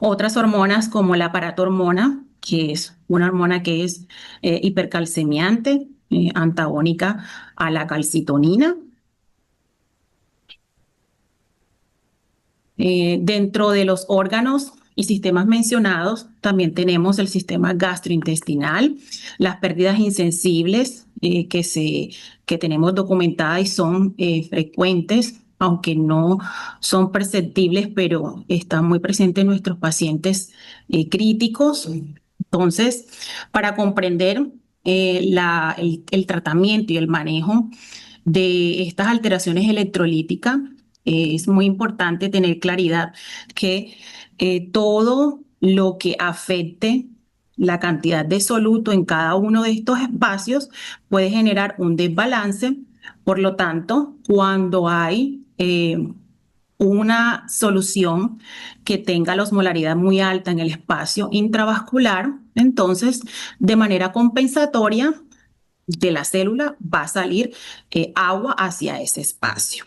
Otras hormonas como la paratormona, que es una hormona que es hipercalcemiante, antagónica a la calcitonina. Dentro de los órganos y sistemas mencionados, también tenemos el sistema gastrointestinal, las pérdidas insensibles que tenemos documentadas y son frecuentes, aunque no son perceptibles, pero están muy presentes en nuestros pacientes críticos. Entonces, para comprender el tratamiento y el manejo de estas alteraciones electrolíticas, es muy importante tener claridad que todo lo que afecte la cantidad de soluto en cada uno de estos espacios puede generar un desbalance. Por lo tanto, cuando hay una solución que tenga la osmolaridad muy alta en el espacio intravascular, entonces, de manera compensatoria de la célula va a salir agua hacia ese espacio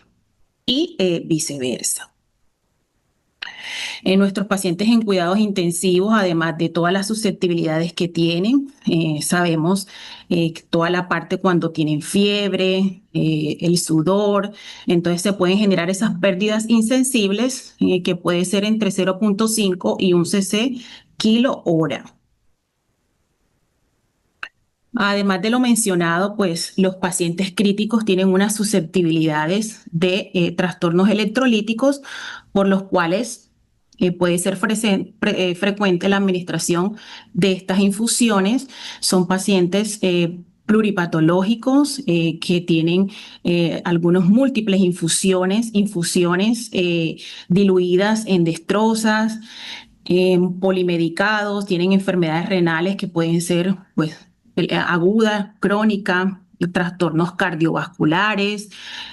y viceversa. En nuestros pacientes en cuidados intensivos, además de todas las susceptibilidades que tienen, sabemos toda la parte cuando tienen fiebre, el sudor, entonces se pueden generar esas pérdidas insensibles que puede ser entre 0.5 y 1 cc kilo hora. Además de lo mencionado, pues los pacientes críticos tienen unas susceptibilidades de trastornos electrolíticos por los cuales puede ser frecuente la administración de estas infusiones. Son pacientes pluripatológicos que tienen algunos múltiples infusiones diluidas en destrozas, polimedicados, tienen enfermedades renales que pueden ser pues aguda, crónica, trastornos cardiovasculares,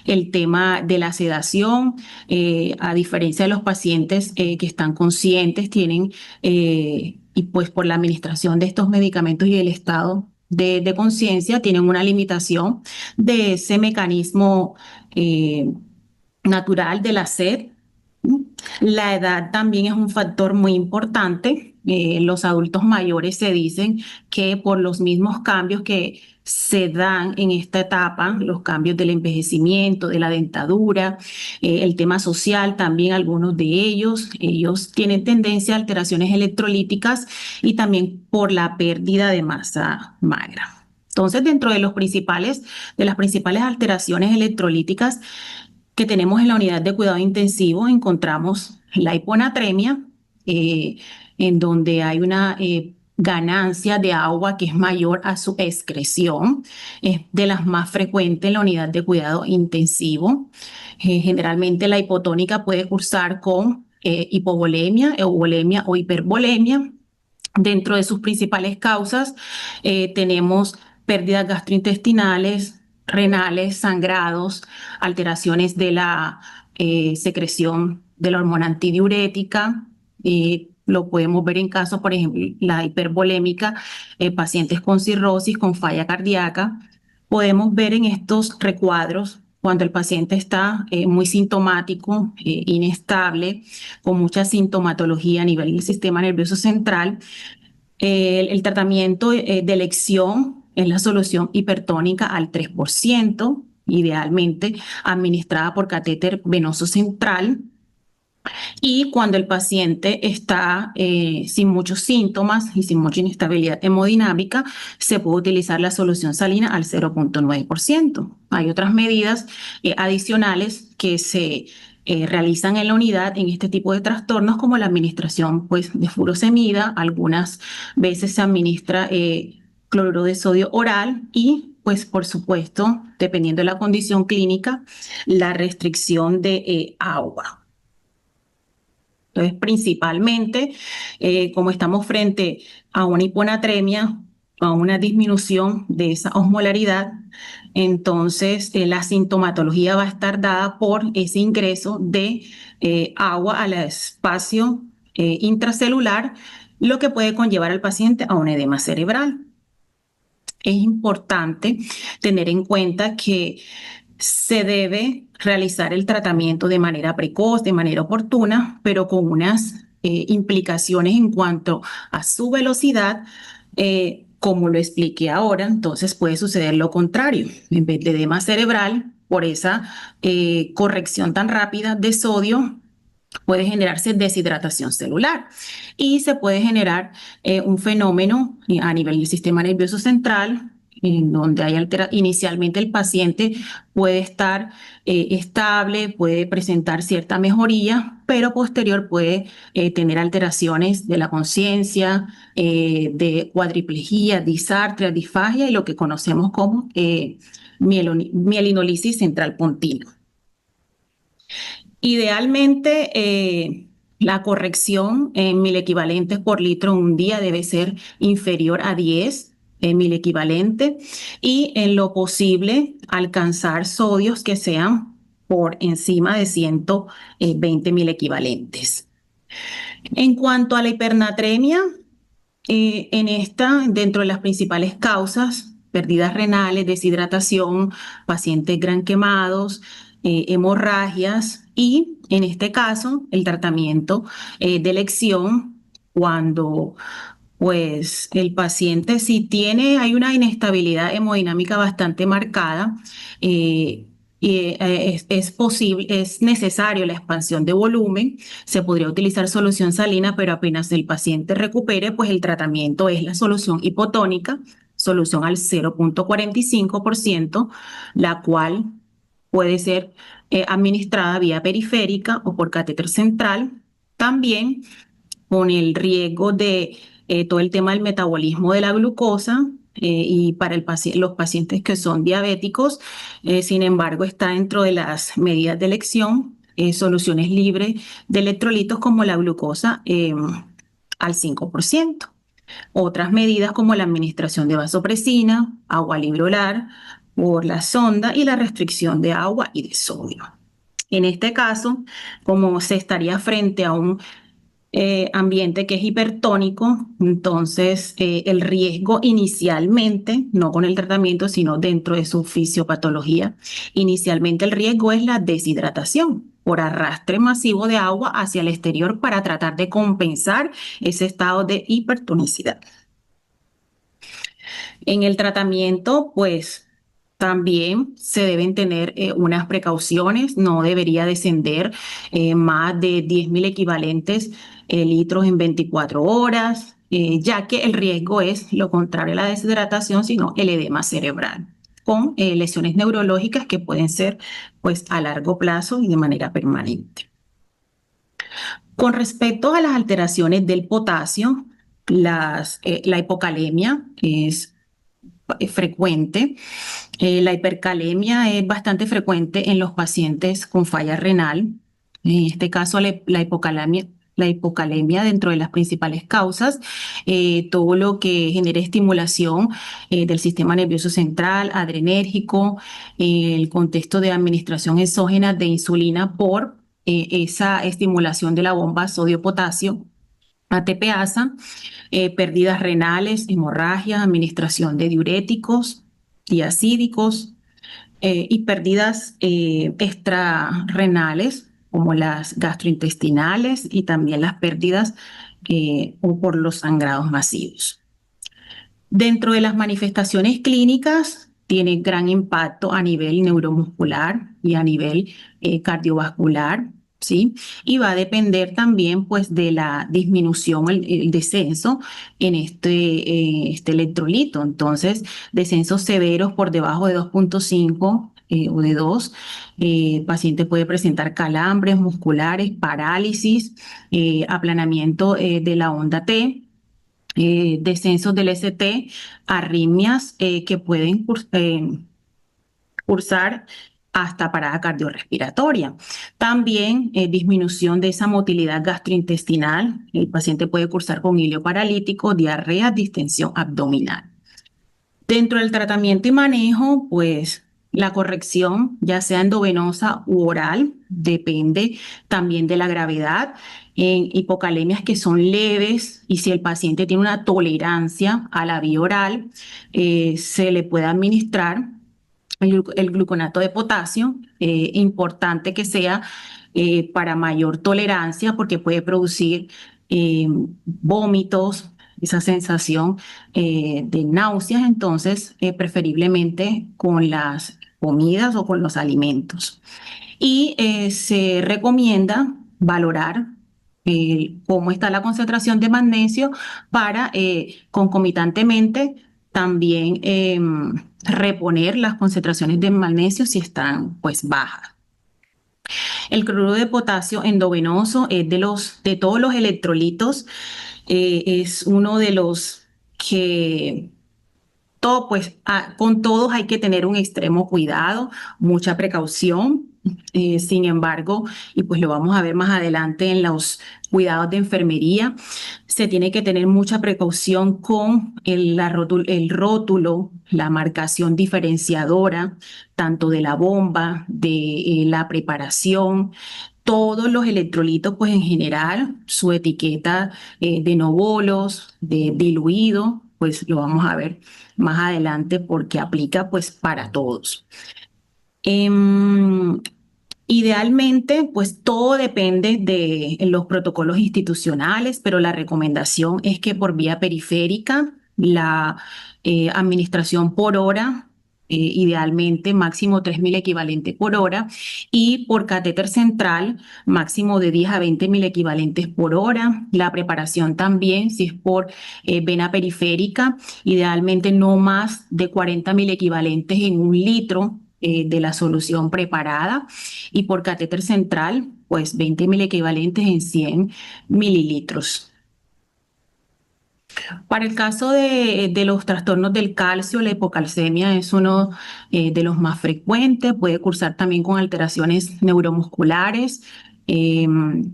el tema de la sedación, a diferencia de los pacientes que están conscientes, tienen, y pues por la administración de estos medicamentos y el estado de conciencia, tienen una limitación de ese mecanismo natural de la sed. La edad también es un factor muy importante. Los adultos mayores se dicen que por los mismos cambios que se dan en esta etapa, los cambios del envejecimiento, de la dentadura, el tema social también, algunos de ellos tienen tendencia a alteraciones electrolíticas y también por la pérdida de masa magra. Entonces, dentro de las principales alteraciones electrolíticas que tenemos en la unidad de cuidado intensivo, encontramos la hiponatremia, en donde hay una ganancia de agua que es mayor a su excreción. Es de las más frecuentes en la unidad de cuidado intensivo. Generalmente la hipotónica puede cursar con hipovolemia, euvolemia o hipervolemia. Dentro de sus principales causas tenemos pérdidas gastrointestinales, renales, sangrados, alteraciones de la secreción de la hormona antidiurética. Lo podemos ver en casos, por ejemplo, la hipervolémica, pacientes con cirrosis, con falla cardíaca. Podemos ver en estos recuadros cuando el paciente está muy sintomático, inestable, con mucha sintomatología a nivel del sistema nervioso central. El tratamiento de elección es la solución hipertónica al 3%, idealmente administrada por catéter venoso central. Y cuando el paciente está sin muchos síntomas y sin mucha inestabilidad hemodinámica, se puede utilizar la solución salina al 0.9%. Hay otras medidas adicionales que se realizan en la unidad en este tipo de trastornos, como la administración pues, de furosemida. Algunas veces se administra cloruro de sodio oral y, pues, por supuesto, dependiendo de la condición clínica, la restricción de agua. Entonces, principalmente, como estamos frente a una hiponatremia, a una disminución de esa osmolaridad, entonces la sintomatología va a estar dada por ese ingreso de agua al espacio intracelular, lo que puede conllevar al paciente a un edema cerebral. Es importante tener en cuenta que se debe realizar el tratamiento de manera precoz, de manera oportuna, pero con unas implicaciones en cuanto a su velocidad, como lo expliqué ahora. Entonces puede suceder lo contrario. En vez de edema cerebral, por esa corrección tan rápida de sodio, puede generarse deshidratación celular y se puede generar un fenómeno a nivel del sistema nervioso central en donde hay inicialmente el paciente puede estar estable, puede presentar cierta mejoría, pero posterior puede tener alteraciones de la conciencia, de cuadriplegia, disartria, disfagia y lo que conocemos como mielinolisis central continua. Idealmente, la corrección en 1000 equivalentes por litro en un día debe ser inferior a 10 1000 equivalentes y en lo posible alcanzar sodios que sean por encima de 120.000 equivalentes. En cuanto a la hipernatremia, dentro de las principales causas, pérdidas renales, deshidratación, pacientes gran quemados, hemorragias y en este caso el tratamiento de elección cuando pues el paciente si hay una inestabilidad hemodinámica bastante marcada, es necesario la expansión de volumen, se podría utilizar solución salina, pero apenas el paciente recupere, pues el tratamiento es la solución hipotónica, solución al 0.45%, la cual puede ser administrada vía periférica o por catéter central, también con el riesgo de todo el tema del metabolismo de la glucosa y para los pacientes que son diabéticos, sin embargo, está dentro de las medidas de elección, soluciones libres de electrolitos como la glucosa al 5%. Otras medidas como la administración de vasopresina, agua libre oral por la sonda y la restricción de agua y de sodio. En este caso, como se estaría frente a un ambiente que es hipertónico, entonces el riesgo inicialmente, no con el tratamiento, sino dentro de su fisiopatología, inicialmente el riesgo es la deshidratación por arrastre masivo de agua hacia el exterior para tratar de compensar ese estado de hipertonicidad. En el tratamiento, pues también se deben tener unas precauciones, no debería descender más de 10.000 equivalentes litros en 24 horas, ya que el riesgo es lo contrario a la deshidratación, sino el edema cerebral, con lesiones neurológicas que pueden ser pues, a largo plazo y de manera permanente. Con respecto a las alteraciones del potasio, la hipocalemia es frecuente. La hipercalemia es bastante frecuente en los pacientes con falla renal. En este caso, la hipocalemia dentro de las principales causas, todo lo que genere estimulación del sistema nervioso central, adrenérgico, el contexto de administración exógena de insulina por esa estimulación de la bomba sodio-potasio, ATPasa, pérdidas renales, hemorragias, administración de diuréticos, diacídicos y pérdidas extrarrenales como las gastrointestinales y también las pérdidas por los sangrados masivos. Dentro de las manifestaciones clínicas tiene gran impacto a nivel neuromuscular y a nivel cardiovascular, ¿sí? Y va a depender también pues de la disminución, el descenso en este electrolito. Entonces, descensos severos por debajo de 2.5 o de 2, el paciente puede presentar calambres musculares, parálisis, aplanamiento de la onda T, descensos del ST, arritmias que pueden cursar hasta parada cardiorrespiratoria. También disminución de esa motilidad gastrointestinal. El paciente puede cursar con hilio paralítico, diarrea, distensión abdominal. Dentro del tratamiento y manejo, pues la corrección, ya sea endovenosa u oral, depende también de la gravedad. En hipocalemias que son leves y si el paciente tiene una tolerancia a la vía oral, se le puede administrar el gluconato de potasio, importante que sea para mayor tolerancia porque puede producir vómitos, esa sensación de náuseas, entonces preferiblemente con las comidas o con los alimentos. Y se recomienda valorar cómo está la concentración de magnesio para concomitantemente también reponer las concentraciones de magnesio si están pues bajas. El cloruro de potasio endovenoso es de todos los electrolitos, es uno de los que con todos hay que tener un extremo cuidado, mucha precaución. Sin embargo, y pues lo vamos a ver más adelante en los cuidados de enfermería, se tiene que tener mucha precaución con el rótulo, la marcación diferenciadora, tanto de la bomba, de la preparación. Todos los electrolitos, pues en general, su etiqueta de no bolos, de diluido, pues lo vamos a ver más adelante porque aplica pues para todos. Idealmente, pues todo depende de los protocolos institucionales, pero la recomendación es que por vía periférica, la administración por hora, idealmente máximo 3.000 equivalentes por hora, y por catéter central, máximo de 10 a 20.000 equivalentes por hora. La preparación también, si es por vena periférica, idealmente no más de 40.000 equivalentes en 1 litro de la solución preparada, y por catéter central, pues 20.000 equivalentes en 100 mililitros. Para el caso de los trastornos del calcio, la hipocalcemia es uno de los más frecuentes, puede cursar también con alteraciones neuromusculares,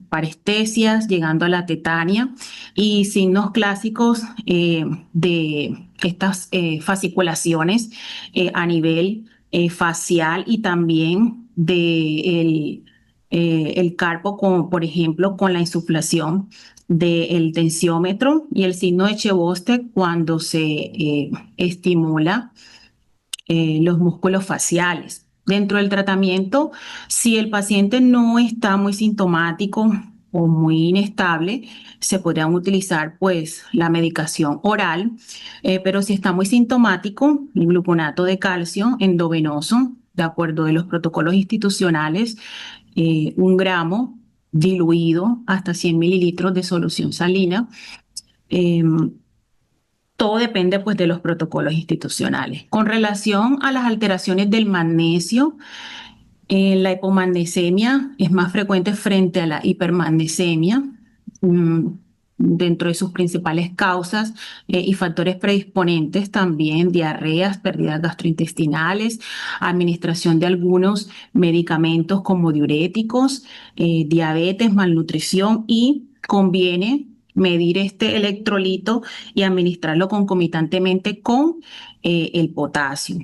parestesias, llegando a la tetania, y signos clásicos de estas fasciculaciones a nivel facial y también de el carpo, como por ejemplo con la insuflación del tensiómetro, y el signo de Cheboste cuando se estimula los músculos faciales. Dentro del tratamiento, si el paciente no está muy sintomático o muy inestable, se podrían utilizar pues la medicación oral, pero si está muy sintomático, el gluconato de calcio endovenoso, de acuerdo a los protocolos institucionales, 1 gramo diluido hasta 100 mililitros de solución salina. Todo depende pues de los protocolos institucionales. Con relación a las alteraciones del magnesio, la hipomagnesemia es más frecuente frente a la hipermagnesemia. Dentro de sus principales causas y factores predisponentes también diarreas, pérdidas gastrointestinales, administración de algunos medicamentos como diuréticos, diabetes, malnutrición, y conviene medir este electrolito y administrarlo concomitantemente con el potasio.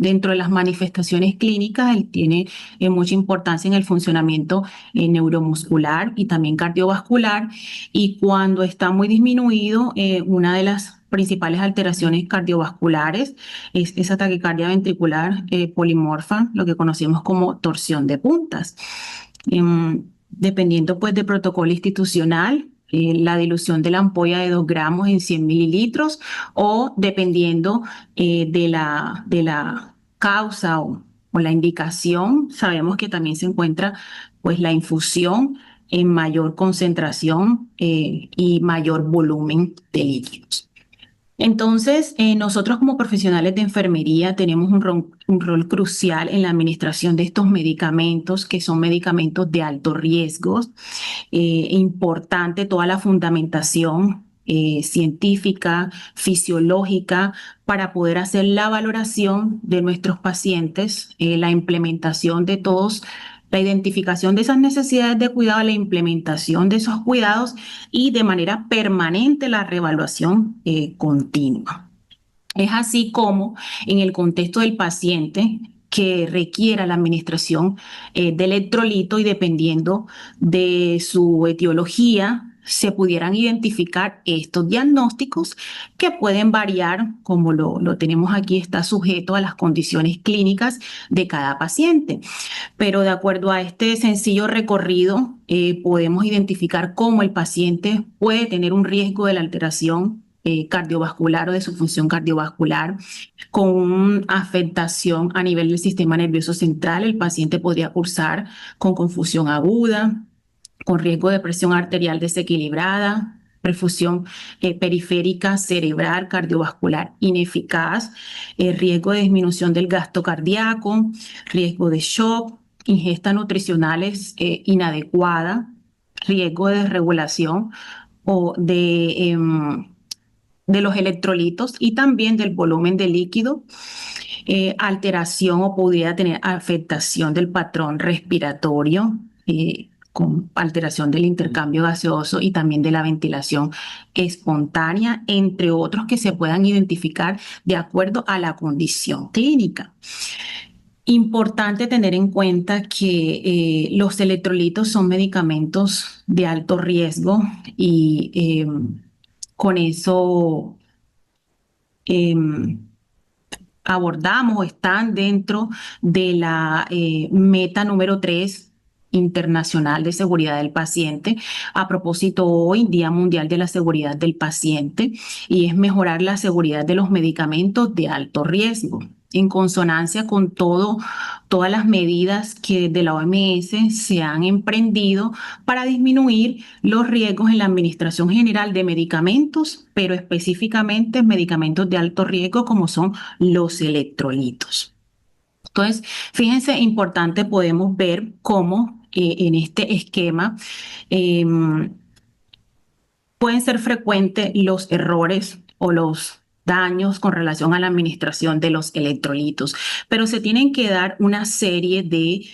Dentro de las manifestaciones clínicas, él tiene mucha importancia en el funcionamiento neuromuscular y también cardiovascular, y cuando está muy disminuido, una de las principales alteraciones cardiovasculares es esa taquicardia ventricular polimorfa, lo que conocemos como torsión de puntas. Dependiendo pues del protocolo institucional, la dilución de la ampolla de 2 gramos en 100 mililitros, o dependiendo de la causa o la indicación, sabemos que también se encuentra pues la infusión en mayor concentración y mayor volumen de líquidos. Entonces, nosotros como profesionales de enfermería tenemos un rol crucial en la administración de estos medicamentos, que son medicamentos de alto riesgo. Importante toda la fundamentación científica, fisiológica, para poder hacer la valoración de nuestros pacientes, la implementación de todos, la identificación de esas necesidades de cuidado, la implementación de esos cuidados, y de manera permanente la reevaluación continua. Es así como en el contexto del paciente que requiera la administración de electrolito, y dependiendo de su etiología, se pudieran identificar estos diagnósticos, que pueden variar, como lo tenemos aquí, está sujeto a las condiciones clínicas de cada paciente. Pero de acuerdo a este sencillo recorrido, podemos identificar cómo el paciente puede tener un riesgo de la alteración cardiovascular o de su función cardiovascular, con una afectación a nivel del sistema nervioso central. El paciente podría cursar con confusión aguda, con riesgo de presión arterial desequilibrada, perfusión periférica cerebral cardiovascular ineficaz, riesgo de disminución del gasto cardíaco, riesgo de shock, ingesta nutricionales inadecuada, riesgo de desregulación o de los electrolitos y también del volumen de líquido, alteración o pudiera tener afectación del patrón respiratorio, con alteración del intercambio gaseoso y también de la ventilación espontánea, entre otros que se puedan identificar de acuerdo a la condición clínica. Importante tener en cuenta que los electrolitos son medicamentos de alto riesgo y con eso abordamos o están dentro de la meta número 3 internacional de seguridad del paciente. A propósito, hoy, Día Mundial de la Seguridad del Paciente, y es mejorar la seguridad de los medicamentos de alto riesgo, en consonancia con todas las medidas que de la OMS se han emprendido para disminuir los riesgos en la administración general de medicamentos, pero específicamente medicamentos de alto riesgo como son los electrolitos. Entonces, fíjense, importante, podemos ver cómo en este esquema pueden ser frecuentes los errores o los daños con relación a la administración de los electrolitos, pero se tienen que dar una serie de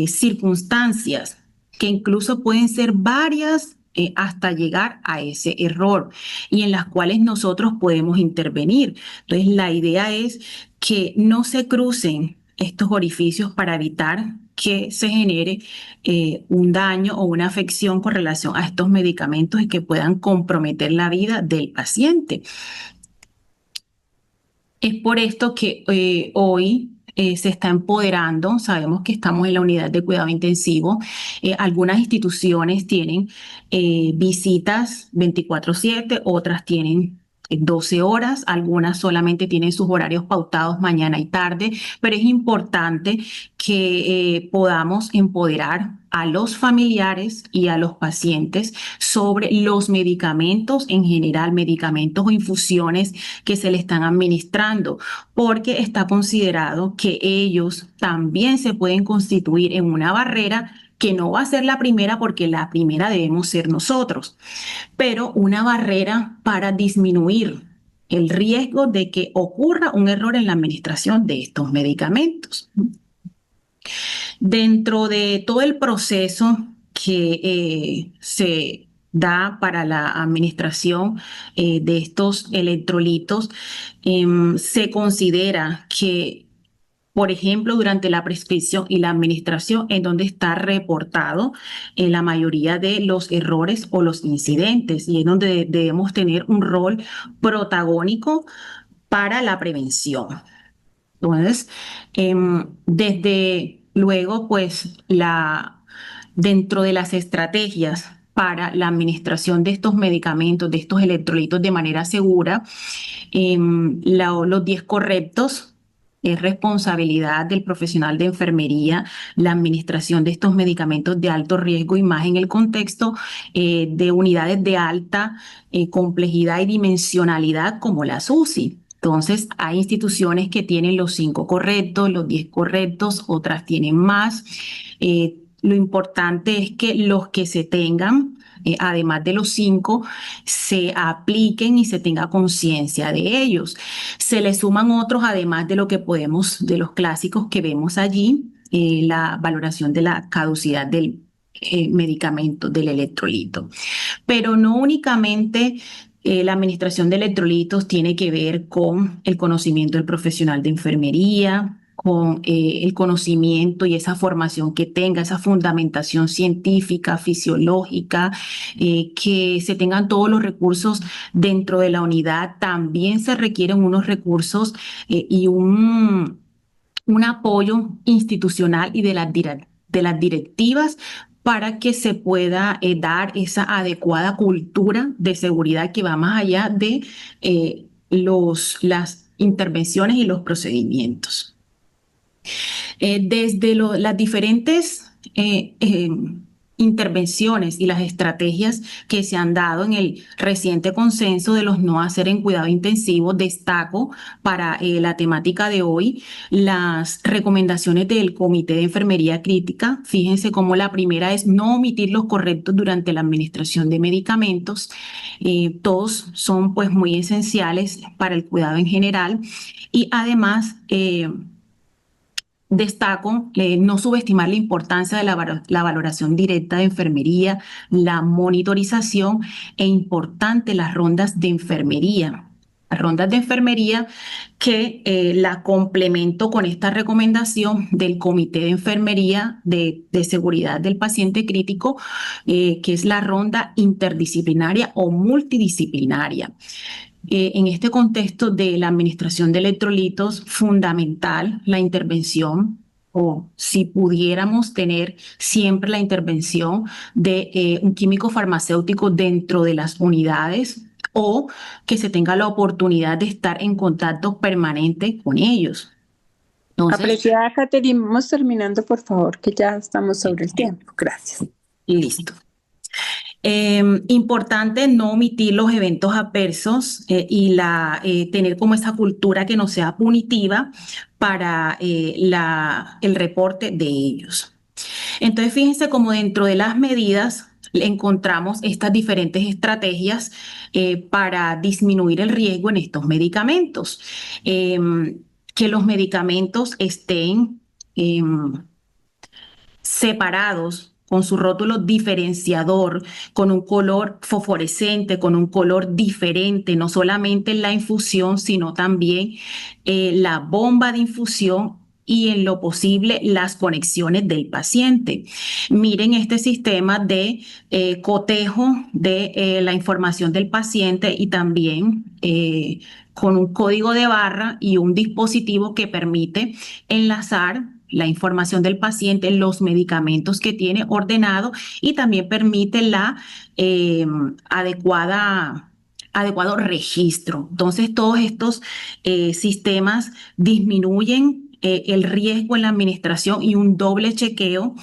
circunstancias que incluso pueden ser varias hasta llegar a ese error y en las cuales nosotros podemos intervenir. Entonces, la idea es que no se crucen estos orificios para evitar que se genere un daño o una afección con relación a estos medicamentos y que puedan comprometer la vida del paciente. Es por esto que hoy se está empoderando. Sabemos que estamos en la unidad de cuidado intensivo. Algunas instituciones tienen visitas 24/7, otras tienen 12 horas, algunas solamente tienen sus horarios pautados mañana y tarde, pero es importante que podamos empoderar a los familiares y a los pacientes sobre los medicamentos en general, medicamentos o infusiones que se le están administrando, porque está considerado que ellos también se pueden constituir en una barrera que no va a ser la primera, porque la primera debemos ser nosotros, pero una barrera para disminuir el riesgo de que ocurra un error en la administración de estos medicamentos. Dentro de todo el proceso que se da para la administración de estos electrolitos, se considera que, por ejemplo, durante la prescripción y la administración, en donde está reportado en la mayoría de los errores o los incidentes, y es donde debemos tener un rol protagónico para la prevención. Entonces, desde luego, pues, dentro de las estrategias para la administración de estos medicamentos, de estos electrolitos de manera segura, los 10 correctos. Es responsabilidad del profesional de enfermería la administración de estos medicamentos de alto riesgo y más en el contexto de unidades de alta complejidad y dimensionalidad como las UCI. Entonces, hay instituciones que tienen los 5 correctos, los 10 correctos, otras tienen más. Lo importante es que los que se tengan, además de los 5, se apliquen y se tenga conciencia de ellos. Se le suman otros, además de de los clásicos que vemos allí, la valoración de la caducidad del medicamento, del electrolito. Pero no únicamente la administración de electrolitos tiene que ver con el conocimiento del profesional de enfermería, con el conocimiento y esa formación que tenga, esa fundamentación científica, fisiológica, que se tengan todos los recursos dentro de la unidad. También se requieren unos recursos y un apoyo institucional y de las directivas para que se pueda dar esa adecuada cultura de seguridad que va más allá de las intervenciones y los procedimientos. Desde las diferentes intervenciones y las estrategias que se han dado en el reciente consenso de los no hacer en cuidado intensivo, destaco para la temática de hoy las recomendaciones del Comité de Enfermería Crítica. Fíjense cómo la primera es no omitir los correctos durante la administración de medicamentos. Todos son pues muy esenciales para el cuidado en general y además destaco no subestimar la importancia de la valoración directa de enfermería, la monitorización e importante las rondas de enfermería. Las rondas de enfermería que la complemento con esta recomendación del Comité de Enfermería de Seguridad del Paciente Crítico, que es la ronda interdisciplinaria o multidisciplinaria. En este contexto de la administración de electrolitos, fundamental la intervención, o si pudiéramos tener siempre la intervención de un químico farmacéutico dentro de las unidades o que se tenga la oportunidad de estar en contacto permanente con ellos. Entonces, apreciada Catherine, vamos terminando, por favor, que ya estamos sobre el tiempo. Gracias. listo. Importante no omitir los eventos adversos y tener como esa cultura que no sea punitiva para el reporte de ellos. Entonces, fíjense cómo dentro de las medidas encontramos estas diferentes estrategias para disminuir el riesgo en estos medicamentos. Que los medicamentos estén separados con su rótulo diferenciador, con un color fosforescente, con un color diferente, no solamente en la infusión, sino también la bomba de infusión y en lo posible las conexiones del paciente. Miren este sistema de cotejo de la información del paciente y también con un código de barra y un dispositivo que permite enlazar la información del paciente, los medicamentos que tiene ordenado y también permite la adecuado registro. Entonces, todos estos sistemas disminuyen el riesgo en la administración y un doble chequeo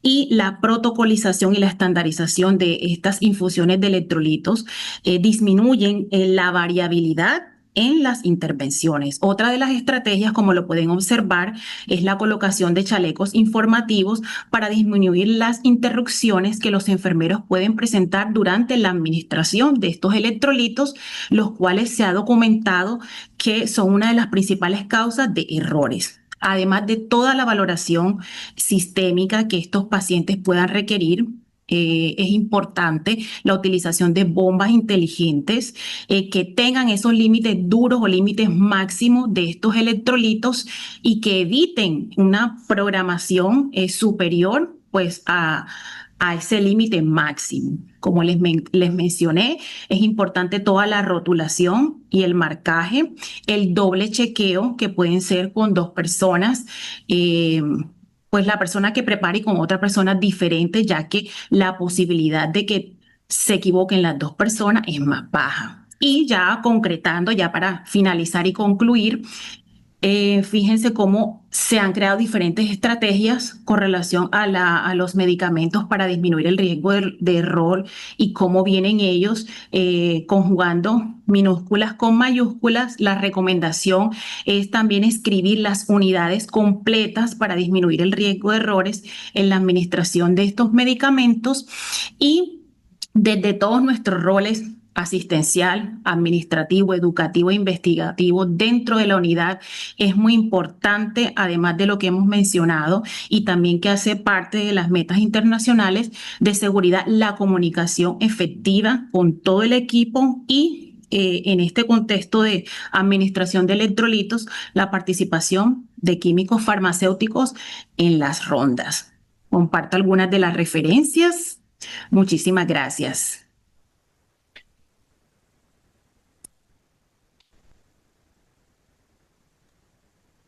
y la protocolización y la estandarización de estas infusiones de electrolitos disminuyen la variabilidad en las intervenciones. Otra de las estrategias, como lo pueden observar, es la colocación de chalecos informativos para disminuir las interrupciones que los enfermeros pueden presentar durante la administración de estos electrolitos, los cuales se ha documentado que son una de las principales causas de errores. Además de toda la valoración sistémica que estos pacientes puedan requerir, es importante la utilización de bombas inteligentes que tengan esos límites duros o límites máximos de estos electrolitos y que eviten una programación superior pues a ese límite máximo. Como les mencioné, es importante toda la rotulación y el marcaje, el doble chequeo que pueden ser con dos personas, pues la persona que prepare con otra persona diferente, ya que la posibilidad de que se equivoquen las dos personas es más baja. Y ya concretando, ya para finalizar y concluir, fíjense cómo se han creado diferentes estrategias con relación a los medicamentos para disminuir el riesgo de error y cómo vienen ellos conjugando minúsculas con mayúsculas. La recomendación es también escribir las unidades completas para disminuir el riesgo de errores en la administración de estos medicamentos y desde todos nuestros roles asistencial, administrativo, educativo e investigativo dentro de la unidad es muy importante, además de lo que hemos mencionado y también que hace parte de las metas internacionales de seguridad, la comunicación efectiva con todo el equipo y en este contexto de administración de electrolitos, la participación de químicos farmacéuticos en las rondas. Comparto algunas de las referencias. Muchísimas gracias.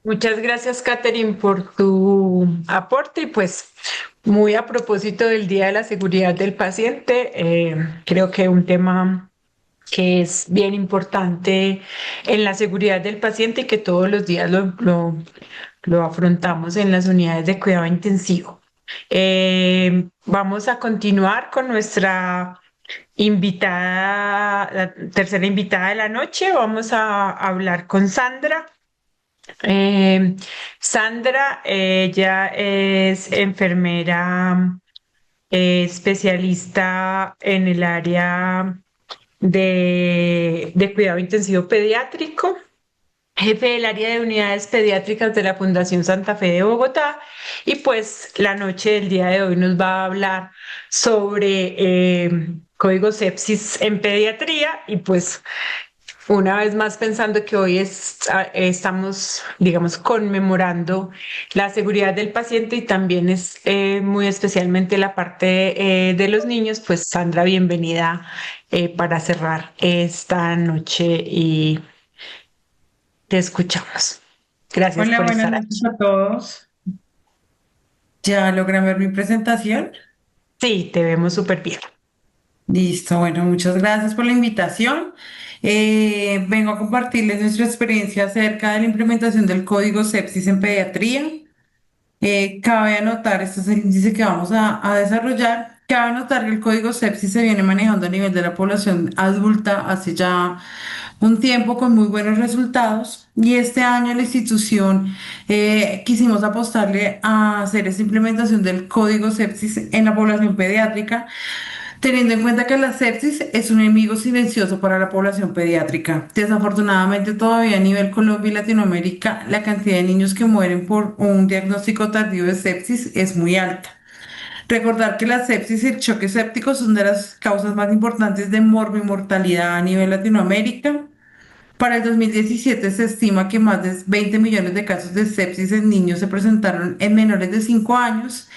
Muchas gracias, Catherine, por tu aporte y pues muy a propósito del Día de la Seguridad del Paciente, creo que un tema que es bien importante en la seguridad del paciente y que todos los días lo afrontamos en las unidades de cuidado intensivo. Vamos a continuar con nuestra invitada, la tercera invitada de la noche. Vamos a hablar con Sandra. Sandra, ella es enfermera especialista en el área de cuidado intensivo pediátrico, jefe del área de unidades pediátricas de la Fundación Santa Fe de Bogotá, y pues la noche del día de hoy nos va a hablar sobre código sepsis en pediatría y pues una vez más pensando que hoy estamos, digamos, conmemorando la seguridad del paciente y también es muy especialmente la parte de los niños, pues Sandra, bienvenida para cerrar esta noche y te escuchamos. Gracias Hola, por buenas estar aquí. noches a todos. ¿Ya logran ver mi presentación? Sí, te vemos súper bien. Listo, bueno, muchas gracias por la invitación. Vengo a compartirles nuestra experiencia acerca de la implementación del código sepsis en pediatría. Cabe anotar, este es el índice que vamos a desarrollar. Cabe anotar que el código sepsis se viene manejando a nivel de la población adulta hace ya un tiempo con muy buenos resultados y este año la institución quisimos apostarle a hacer esta implementación del código sepsis en la población pediátrica, teniendo en cuenta que la sepsis es un enemigo silencioso para la población pediátrica. Desafortunadamente, todavía a nivel Colombia y Latinoamérica, la cantidad de niños que mueren por un diagnóstico tardío de sepsis es muy alta. Recordar que la sepsis y el choque séptico son de las causas más importantes de mortalidad a nivel Latinoamérica. Para el 2017 se estima que más de 20 millones de casos de sepsis en niños se presentaron en menores de 5 años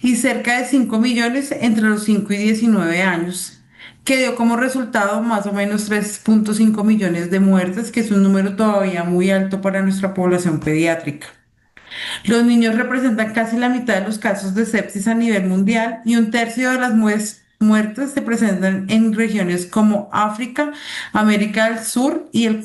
y cerca de 5 millones entre los 5 y 19 años, que dio como resultado más o menos 3,5 millones de muertes, que es un número todavía muy alto para nuestra población pediátrica. Los niños representan casi la mitad de los casos de sepsis a nivel mundial y un tercio de las muertes se presentan en regiones como África, América del Sur y el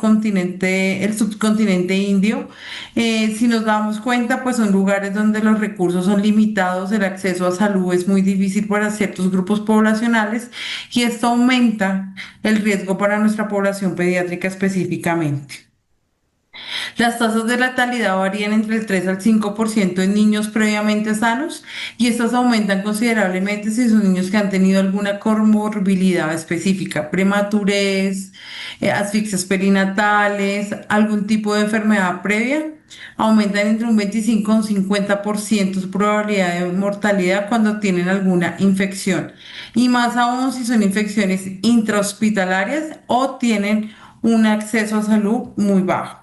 subcontinente indio. Si nos damos cuenta, pues son lugares donde los recursos son limitados, el acceso a salud es muy difícil para ciertos grupos poblacionales y esto aumenta el riesgo para nuestra población pediátrica específicamente. Las tasas de letalidad varían entre el 3 al 5% en niños previamente sanos y estas aumentan considerablemente si son niños que han tenido alguna comorbilidad específica, prematurez, asfixias perinatales, algún tipo de enfermedad previa. Aumentan entre un 25 y un 50% su probabilidad de mortalidad cuando tienen alguna infección. Y más aún si son infecciones intrahospitalarias o tienen un acceso a salud muy bajo.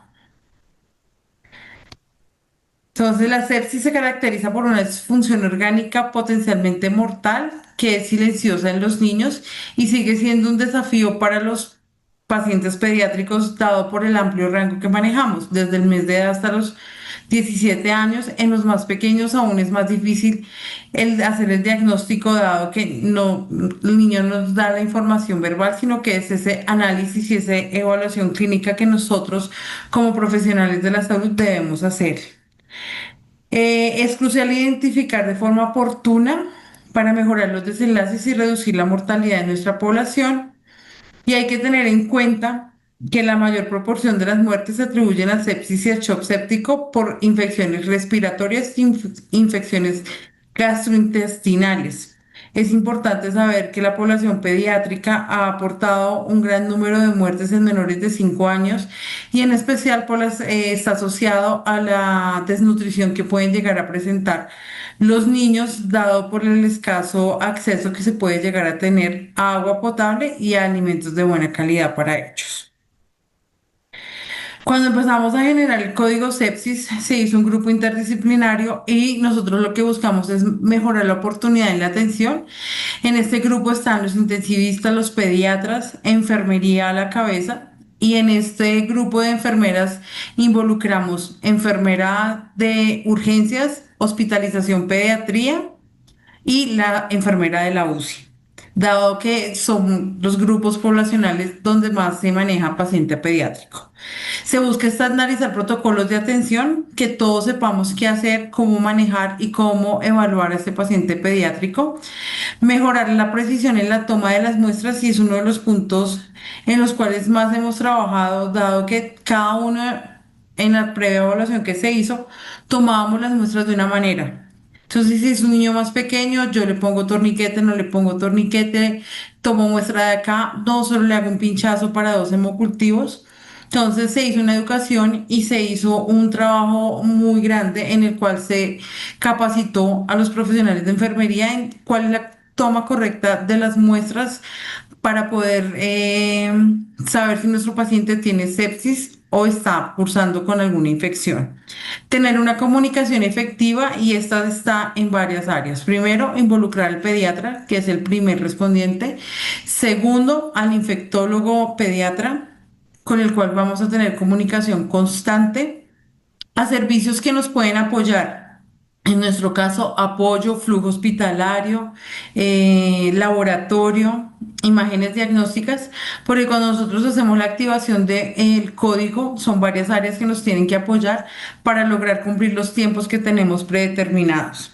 Entonces, la sepsis se caracteriza por una disfunción orgánica potencialmente mortal que es silenciosa en los niños y sigue siendo un desafío para los pacientes pediátricos dado por el amplio rango que manejamos, desde el mes de edad hasta los 17 años. En los más pequeños aún es más difícil el hacer el diagnóstico dado que no, el niño no nos da la información verbal, sino que es ese análisis y esa evaluación clínica que nosotros como profesionales de la salud debemos hacer. Es crucial identificar de forma oportuna para mejorar los desenlaces y reducir la mortalidad de nuestra población. Y hay que tener en cuenta que la mayor proporción de las muertes se atribuyen a sepsis y al shock séptico por infecciones respiratorias y infecciones gastrointestinales. Es importante saber que la población pediátrica ha aportado un gran número de muertes en menores de 5 años y en especial está asociado a la desnutrición que pueden llegar a presentar los niños, dado por el escaso acceso que se puede llegar a tener a agua potable y a alimentos de buena calidad para ellos. Cuando empezamos a generar el código sepsis, se hizo un grupo interdisciplinario y nosotros lo que buscamos es mejorar la oportunidad en la atención. En este grupo están los intensivistas, los pediatras, enfermería a la cabeza. Y en este grupo de enfermeras involucramos enfermera de urgencias, hospitalización pediatría y la enfermera de la UCI, dado que son los grupos poblacionales donde más se maneja paciente pediátrico. Se busca estandarizar protocolos de atención, que todos sepamos qué hacer, cómo manejar y cómo evaluar a este paciente pediátrico. Mejorar la precisión en la toma de las muestras y es uno de los puntos en los cuales más hemos trabajado, dado que cada uno en la previa evaluación que se hizo, tomábamos las muestras de una manera. Entonces, si es un niño más pequeño, yo le pongo torniquete, no le pongo torniquete, tomo muestra de acá, no solo le hago un pinchazo para dos hemocultivos. Entonces se hizo una educación y se hizo un trabajo muy grande en el cual se capacitó a los profesionales de enfermería en cuál es la toma correcta de las muestras para poder saber si nuestro paciente tiene sepsis o está cursando con alguna infección. Tener una comunicación efectiva y esta está en varias áreas. Primero, involucrar al pediatra, que es el primer respondiente. Segundo, al infectólogo pediatra, con el cual vamos a tener comunicación constante, a servicios que nos pueden apoyar. En nuestro caso, apoyo, flujo hospitalario, laboratorio, imágenes diagnósticas, porque cuando nosotros hacemos la activación del código, son varias áreas que nos tienen que apoyar para lograr cumplir los tiempos que tenemos predeterminados.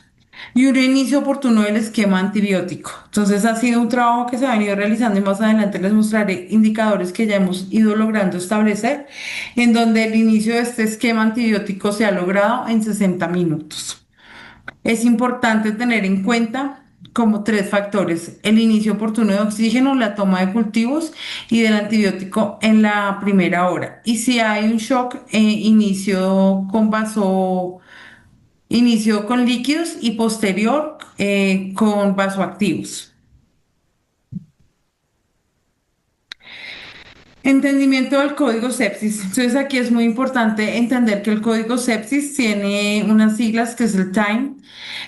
Y un inicio oportuno del esquema antibiótico. Entonces ha sido un trabajo que se ha venido realizando y más adelante les mostraré indicadores que ya hemos ido logrando establecer, en donde el inicio de este esquema antibiótico se ha logrado en 60 minutos. Es importante tener en cuenta como tres factores: el inicio oportuno de oxígeno, la toma de cultivos y del antibiótico en la primera hora. Y si hay un shock, inicio con líquidos y posterior con vasoactivos. Entendimiento del código sepsis. Entonces aquí es muy importante entender que el código sepsis tiene unas siglas que es el TIME,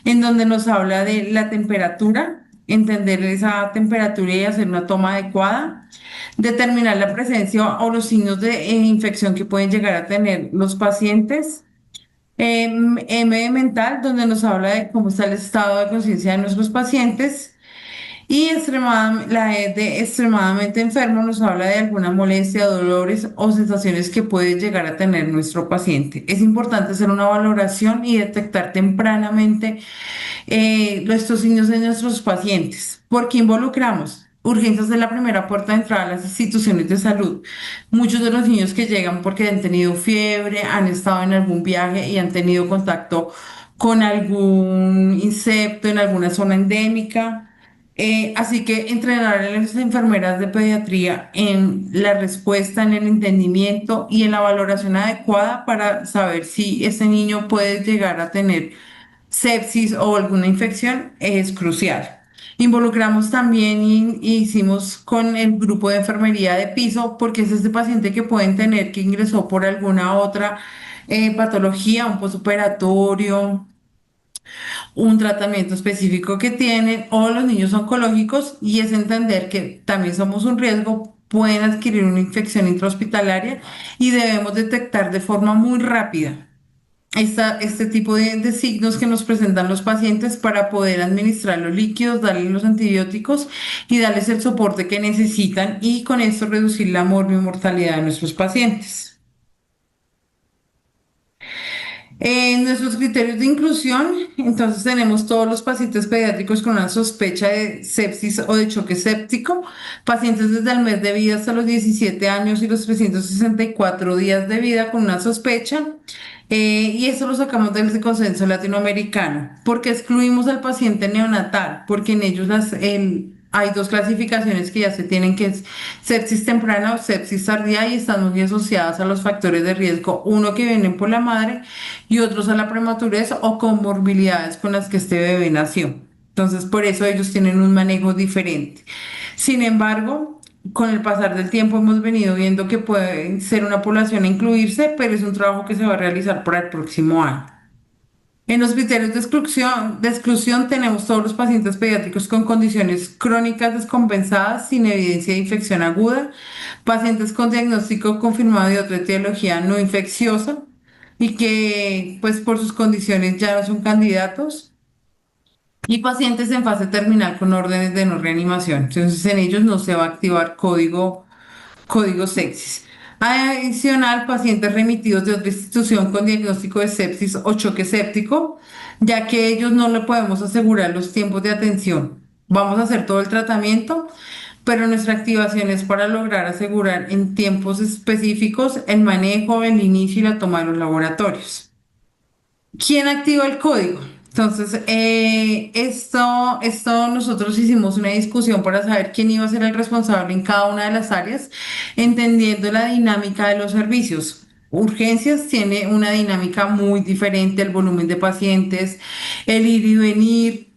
en donde nos habla de la temperatura, entender esa temperatura y hacer una toma adecuada, determinar la presencia o los signos de infección que pueden llegar a tener los pacientes. M de mental, donde nos habla de cómo está el estado de conciencia de nuestros pacientes. Y la E de extremadamente enfermo nos habla de alguna molestia, dolores o sensaciones que puede llegar a tener nuestro paciente. Es importante hacer una valoración y detectar tempranamente estos signos de nuestros pacientes, porque involucramos urgencias de la primera puerta de entrada a las instituciones de salud. Muchos de los niños que llegan porque han tenido fiebre, han estado en algún viaje y han tenido contacto con algún insecto en alguna zona endémica. Así que entrenar a las enfermeras de pediatría en la respuesta, en el entendimiento y en la valoración adecuada para saber si ese niño puede llegar a tener sepsis o alguna infección es crucial. Involucramos también y hicimos con el grupo de enfermería de piso, porque es este paciente que pueden tener que ingresó por alguna otra patología, un postoperatorio, un tratamiento específico que tienen, o los niños oncológicos, y es entender que también somos un riesgo, pueden adquirir una infección intrahospitalaria y debemos detectar de forma muy rápida este tipo de signos que nos presentan los pacientes para poder administrar los líquidos, darles los antibióticos y darles el soporte que necesitan y con esto reducir la mortalidad de nuestros pacientes. En nuestros criterios de inclusión, entonces tenemos todos los pacientes pediátricos con una sospecha de sepsis o de choque séptico, pacientes desde el mes de vida hasta los 17 años y los 364 días de vida con una sospecha. Y esto lo sacamos del consenso latinoamericano. ¿Por qué excluimos al paciente neonatal? Porque en ellos hay dos clasificaciones que ya se tienen, que es sepsis temprana o sepsis tardía, y están muy asociadas a los factores de riesgo, uno que vienen por la madre y otros a la prematurez o comorbilidades con las que este bebé nació. Entonces, por eso ellos tienen un manejo diferente. Sin embargo, con el pasar del tiempo hemos venido viendo que puede ser una población a incluirse, pero es un trabajo que se va a realizar para el próximo año. En los criterios de exclusión tenemos todos los pacientes pediátricos con condiciones crónicas descompensadas sin evidencia de infección aguda, pacientes con diagnóstico confirmado de otra etiología no infecciosa y que pues por sus condiciones ya no son candidatos, y pacientes en fase terminal con órdenes de no reanimación. Entonces en ellos no se va a activar código sepsis. Adicional, pacientes remitidos de otra institución con diagnóstico de sepsis o choque séptico, ya que ellos no le podemos asegurar los tiempos de atención. Vamos a hacer todo el tratamiento, pero nuestra activación es para lograr asegurar en tiempos específicos el manejo, el inicio y la toma de los laboratorios. ¿Quién activa el código? Entonces, esto nosotros hicimos una discusión para saber quién iba a ser el responsable en cada una de las áreas, entendiendo la dinámica de los servicios. Urgencias tiene una dinámica muy diferente, el volumen de pacientes, el ir y venir.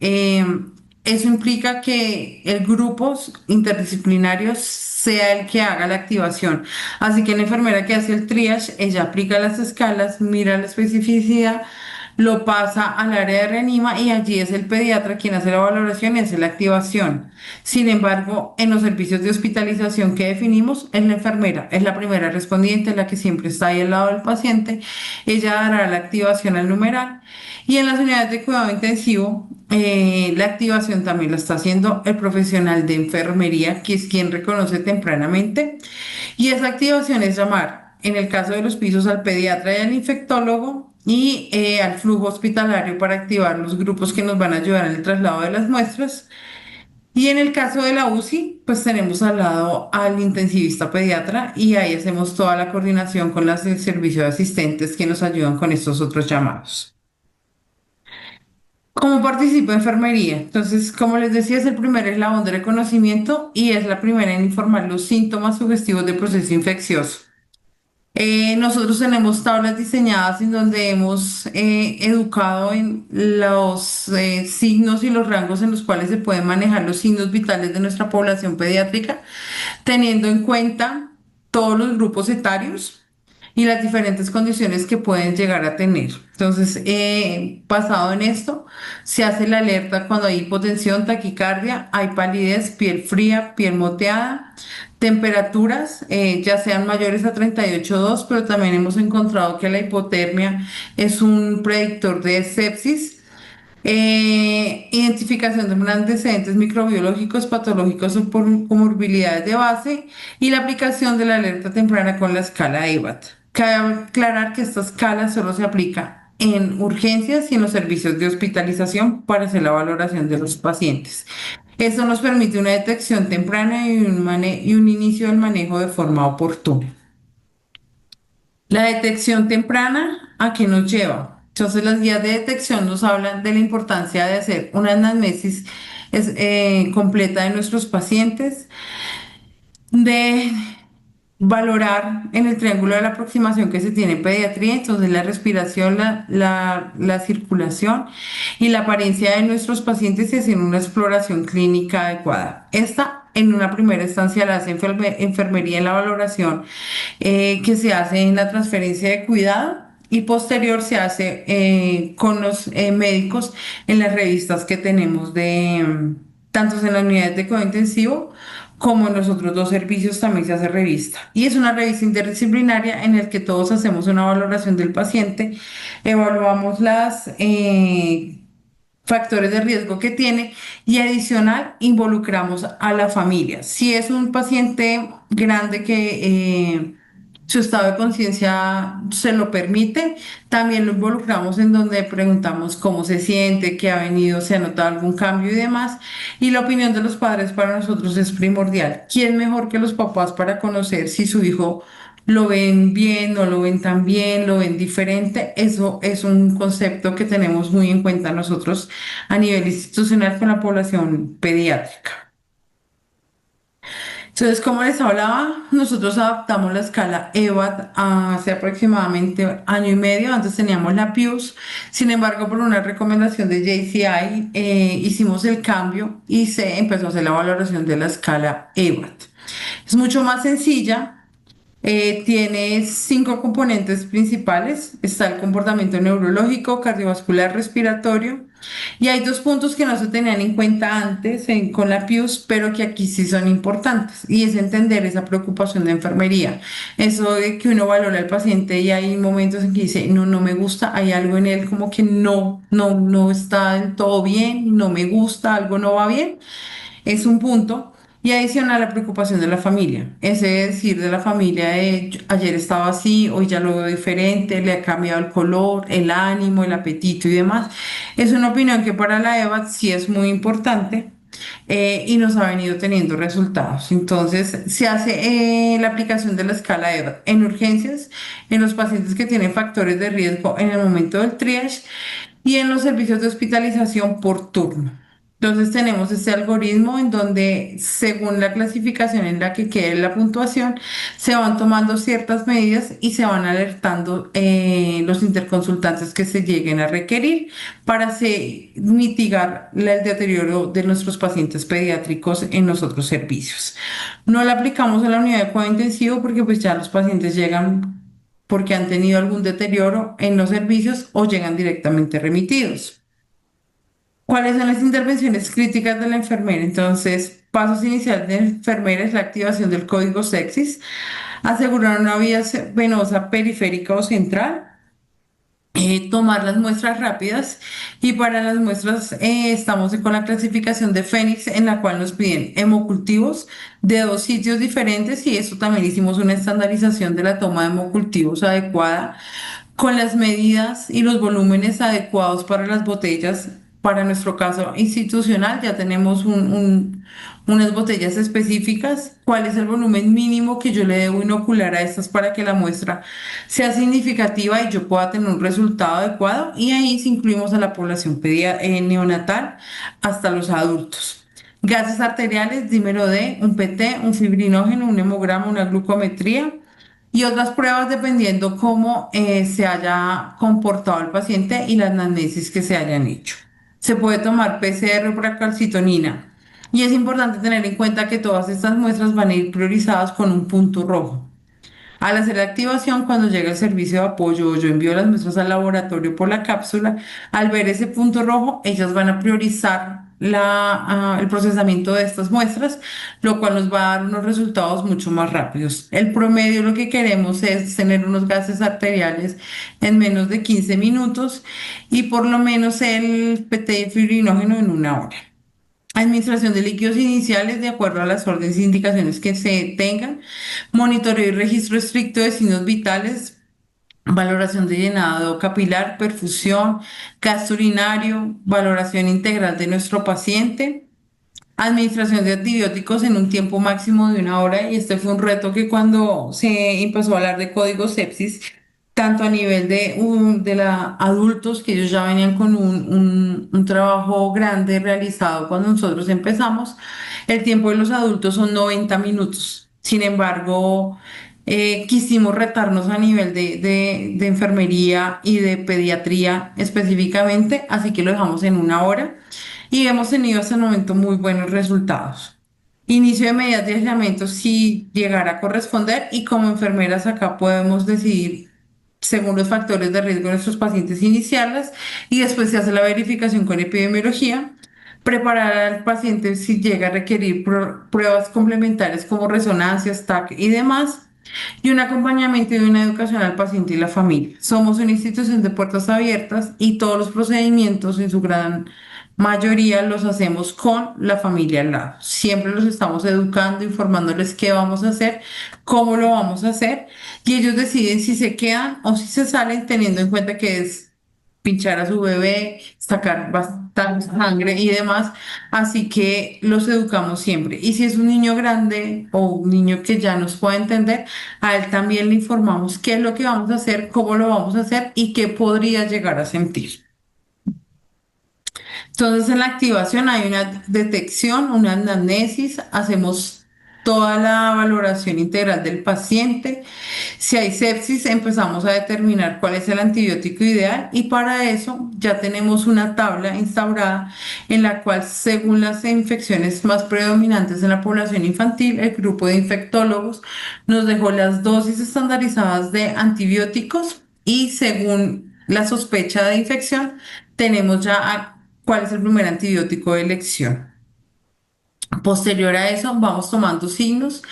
Eso implica que el grupo interdisciplinario sea el que haga la activación. Así que la enfermera que hace el triage, ella aplica las escalas, mira la especificidad, lo pasa al área de reanima y allí es el pediatra quien hace la valoración y hace la activación. Sin embargo, en los servicios de hospitalización que definimos, es la enfermera, es la primera respondiente, la que siempre está ahí al lado del paciente. Ella dará la activación al numeral. Y en las unidades de cuidado intensivo, la activación también la está haciendo el profesional de enfermería, que es quien reconoce tempranamente. Y esa activación es llamar, en el caso de los pisos, al pediatra y al infectólogo y al flujo hospitalario para activar los grupos que nos van a ayudar en el traslado de las muestras. Y en el caso de la UCI, pues tenemos al lado al intensivista pediatra y ahí hacemos toda la coordinación con los servicios de asistentes que nos ayudan con estos otros llamados. ¿Cómo participa enfermería? Entonces, como les decía, es el primer eslabón de reconocimiento y es la primera en informar los síntomas sugestivos del proceso infeccioso. Nosotros tenemos tablas diseñadas en donde hemos educado en los signos y los rangos en los cuales se pueden manejar los signos vitales de nuestra población pediátrica, teniendo en cuenta todos los grupos etarios y las diferentes condiciones que pueden llegar a tener. Entonces, basado en esto, se hace la alerta cuando hay hipotensión, taquicardia, hay palidez, piel fría, piel moteada, temperaturas, ya sean mayores a 38,2, pero también hemos encontrado que la hipotermia es un predictor de sepsis. Identificación de antecedentes microbiológicos, patológicos o por comorbilidades de base y la aplicación de la alerta temprana con la escala EVAT. Cabe aclarar que esta escala solo se aplica en urgencias y en los servicios de hospitalización para hacer la valoración de los pacientes. Esto nos permite una detección temprana y un inicio del manejo de forma oportuna. La detección temprana, ¿a qué nos lleva? Entonces, las guías de detección nos hablan de la importancia de hacer una anamnesis completa de nuestros pacientes, de valorar en el triángulo de la aproximación que se tiene en pediatría, entonces la respiración, la circulación y la apariencia de nuestros pacientes y hacer una exploración clínica adecuada. Esta en una primera instancia la hace enfermería en la valoración que se hace en la transferencia de cuidado y posterior se hace con los médicos en las revistas que tenemos tanto en las unidades de cuidado intensivo como en los otros dos servicios también se hace revista. Y es una revista interdisciplinaria en la que todos hacemos una valoración del paciente, evaluamos las factores de riesgo que tiene y adicional involucramos a la familia. Si es un paciente grande que su estado de conciencia se lo permite, también lo involucramos en donde preguntamos cómo se siente, qué ha venido, si ha notado algún cambio y demás. Y la opinión de los padres para nosotros es primordial. ¿Quién mejor que los papás para conocer si su hijo lo ven bien, no lo ven tan bien, lo ven diferente? Eso es un concepto que tenemos muy en cuenta nosotros a nivel institucional con la población pediátrica. Entonces, como les hablaba, nosotros adaptamos la escala EVAT hace aproximadamente año y medio. Antes teníamos la PIUS, sin embargo, por una recomendación de JCI, hicimos el cambio y se empezó a hacer la valoración de la escala EVAT. Es mucho más sencilla. Tiene 5 componentes principales. Está el comportamiento neurológico, cardiovascular, respiratorio. Y hay 2 puntos que no se tenían en cuenta antes con la PIUS, pero que aquí sí son importantes. Y es entender esa preocupación de enfermería. Eso de que uno valora al paciente y hay momentos en que dice, no, no me gusta, hay algo en él como que no está del todo bien, no me gusta, algo no va bien. Es un punto. Y adicional la preocupación de la familia, ese decir de la familia de ayer estaba así, hoy ya lo veo diferente, le ha cambiado el color, el ánimo, el apetito y demás. Es una opinión que para la EVA sí es muy importante y nos ha venido teniendo resultados. Entonces, se hace la aplicación de la escala EVA en urgencias, en los pacientes que tienen factores de riesgo en el momento del triage y en los servicios de hospitalización por turno. Entonces tenemos este algoritmo en donde, según la clasificación en la que quede la puntuación, se van tomando ciertas medidas y se van alertando los interconsultantes que se lleguen a requerir para mitigar el deterioro de nuestros pacientes pediátricos en los otros servicios. No la aplicamos en la unidad de cuidado intensivo porque pues ya los pacientes llegan porque han tenido algún deterioro en los servicios o llegan directamente remitidos. ¿Cuáles son las intervenciones críticas de la enfermera? Entonces, pasos iniciales de la enfermera es la activación del código sepsis, asegurar una vía venosa periférica o central, tomar las muestras rápidas y para las muestras estamos con la clasificación de Fénix en la cual nos piden hemocultivos de 2 sitios diferentes y eso también hicimos una estandarización de la toma de hemocultivos adecuada con las medidas y los volúmenes adecuados para las botellas. Para nuestro caso institucional ya tenemos unas botellas específicas. ¿Cuál es el volumen mínimo que yo le debo inocular a estas para que la muestra sea significativa y yo pueda tener un resultado adecuado? Y ahí sí incluimos a la población neonatal hasta los adultos. Gases arteriales, dímero D, un PT, un fibrinógeno, un hemograma, una glucometría y otras pruebas dependiendo cómo se haya comportado el paciente y las anamnesis que se hayan hecho. Se puede tomar PCR para calcitonina y es importante tener en cuenta que todas estas muestras van a ir priorizadas con un punto rojo. Al hacer la activación, cuando llega el servicio de apoyo o yo envío las muestras al laboratorio por la cápsula, al ver ese punto rojo, ellas van a priorizar el procesamiento de estas muestras, lo cual nos va a dar unos resultados mucho más rápidos. El promedio lo que queremos es tener unos gases arteriales en menos de 15 minutos y por lo menos el PT de fibrinógeno en 1 hora. Administración de líquidos iniciales de acuerdo a las órdenes e indicaciones que se tengan. Monitoreo y registro estricto de signos vitales. Valoración de llenado capilar, perfusión, gasto urinario, valoración integral de nuestro paciente. Administración de antibióticos en un tiempo máximo de 1 hora y este fue un reto que cuando se empezó a hablar de código sepsis, tanto a nivel de adultos, que ellos ya venían con un trabajo grande realizado cuando nosotros empezamos, el tiempo de los adultos son 90 minutos. Sin embargo, quisimos retarnos a nivel de enfermería y de pediatría específicamente, así que lo dejamos en 1 hora y hemos tenido hasta el momento muy buenos resultados. Inicio de medidas de aislamiento si llegara a corresponder y como enfermeras acá podemos decidir según los factores de riesgo de nuestros pacientes iniciarlas y después se hace la verificación con epidemiología, preparar al paciente si llega a requerir pruebas complementarias como resonancias, TAC y demás, y un acompañamiento y una educación al paciente y la familia. Somos una institución de puertas abiertas y todos los procedimientos en su gran mayoría los hacemos con la familia al lado. Siempre los estamos educando, informándoles qué vamos a hacer, cómo lo vamos a hacer y ellos deciden si se quedan o si se salen teniendo en cuenta que es pinchar a su bebé, sacar bastante sangre y demás. Así que los educamos siempre. Y si es un niño grande o un niño que ya nos puede entender, a él también le informamos qué es lo que vamos a hacer, cómo lo vamos a hacer y qué podría llegar a sentir. Entonces, en la activación hay una detección, una anamnesis, hacemos toda la valoración integral del paciente. Si hay sepsis, empezamos a determinar cuál es el antibiótico ideal y para eso ya tenemos una tabla instaurada en la cual, según las infecciones más predominantes en la población infantil, el grupo de infectólogos nos dejó las dosis estandarizadas de antibióticos y según la sospecha de infección, tenemos ya cuál es el primer antibiótico de elección. Posterior a eso, vamos tomando signos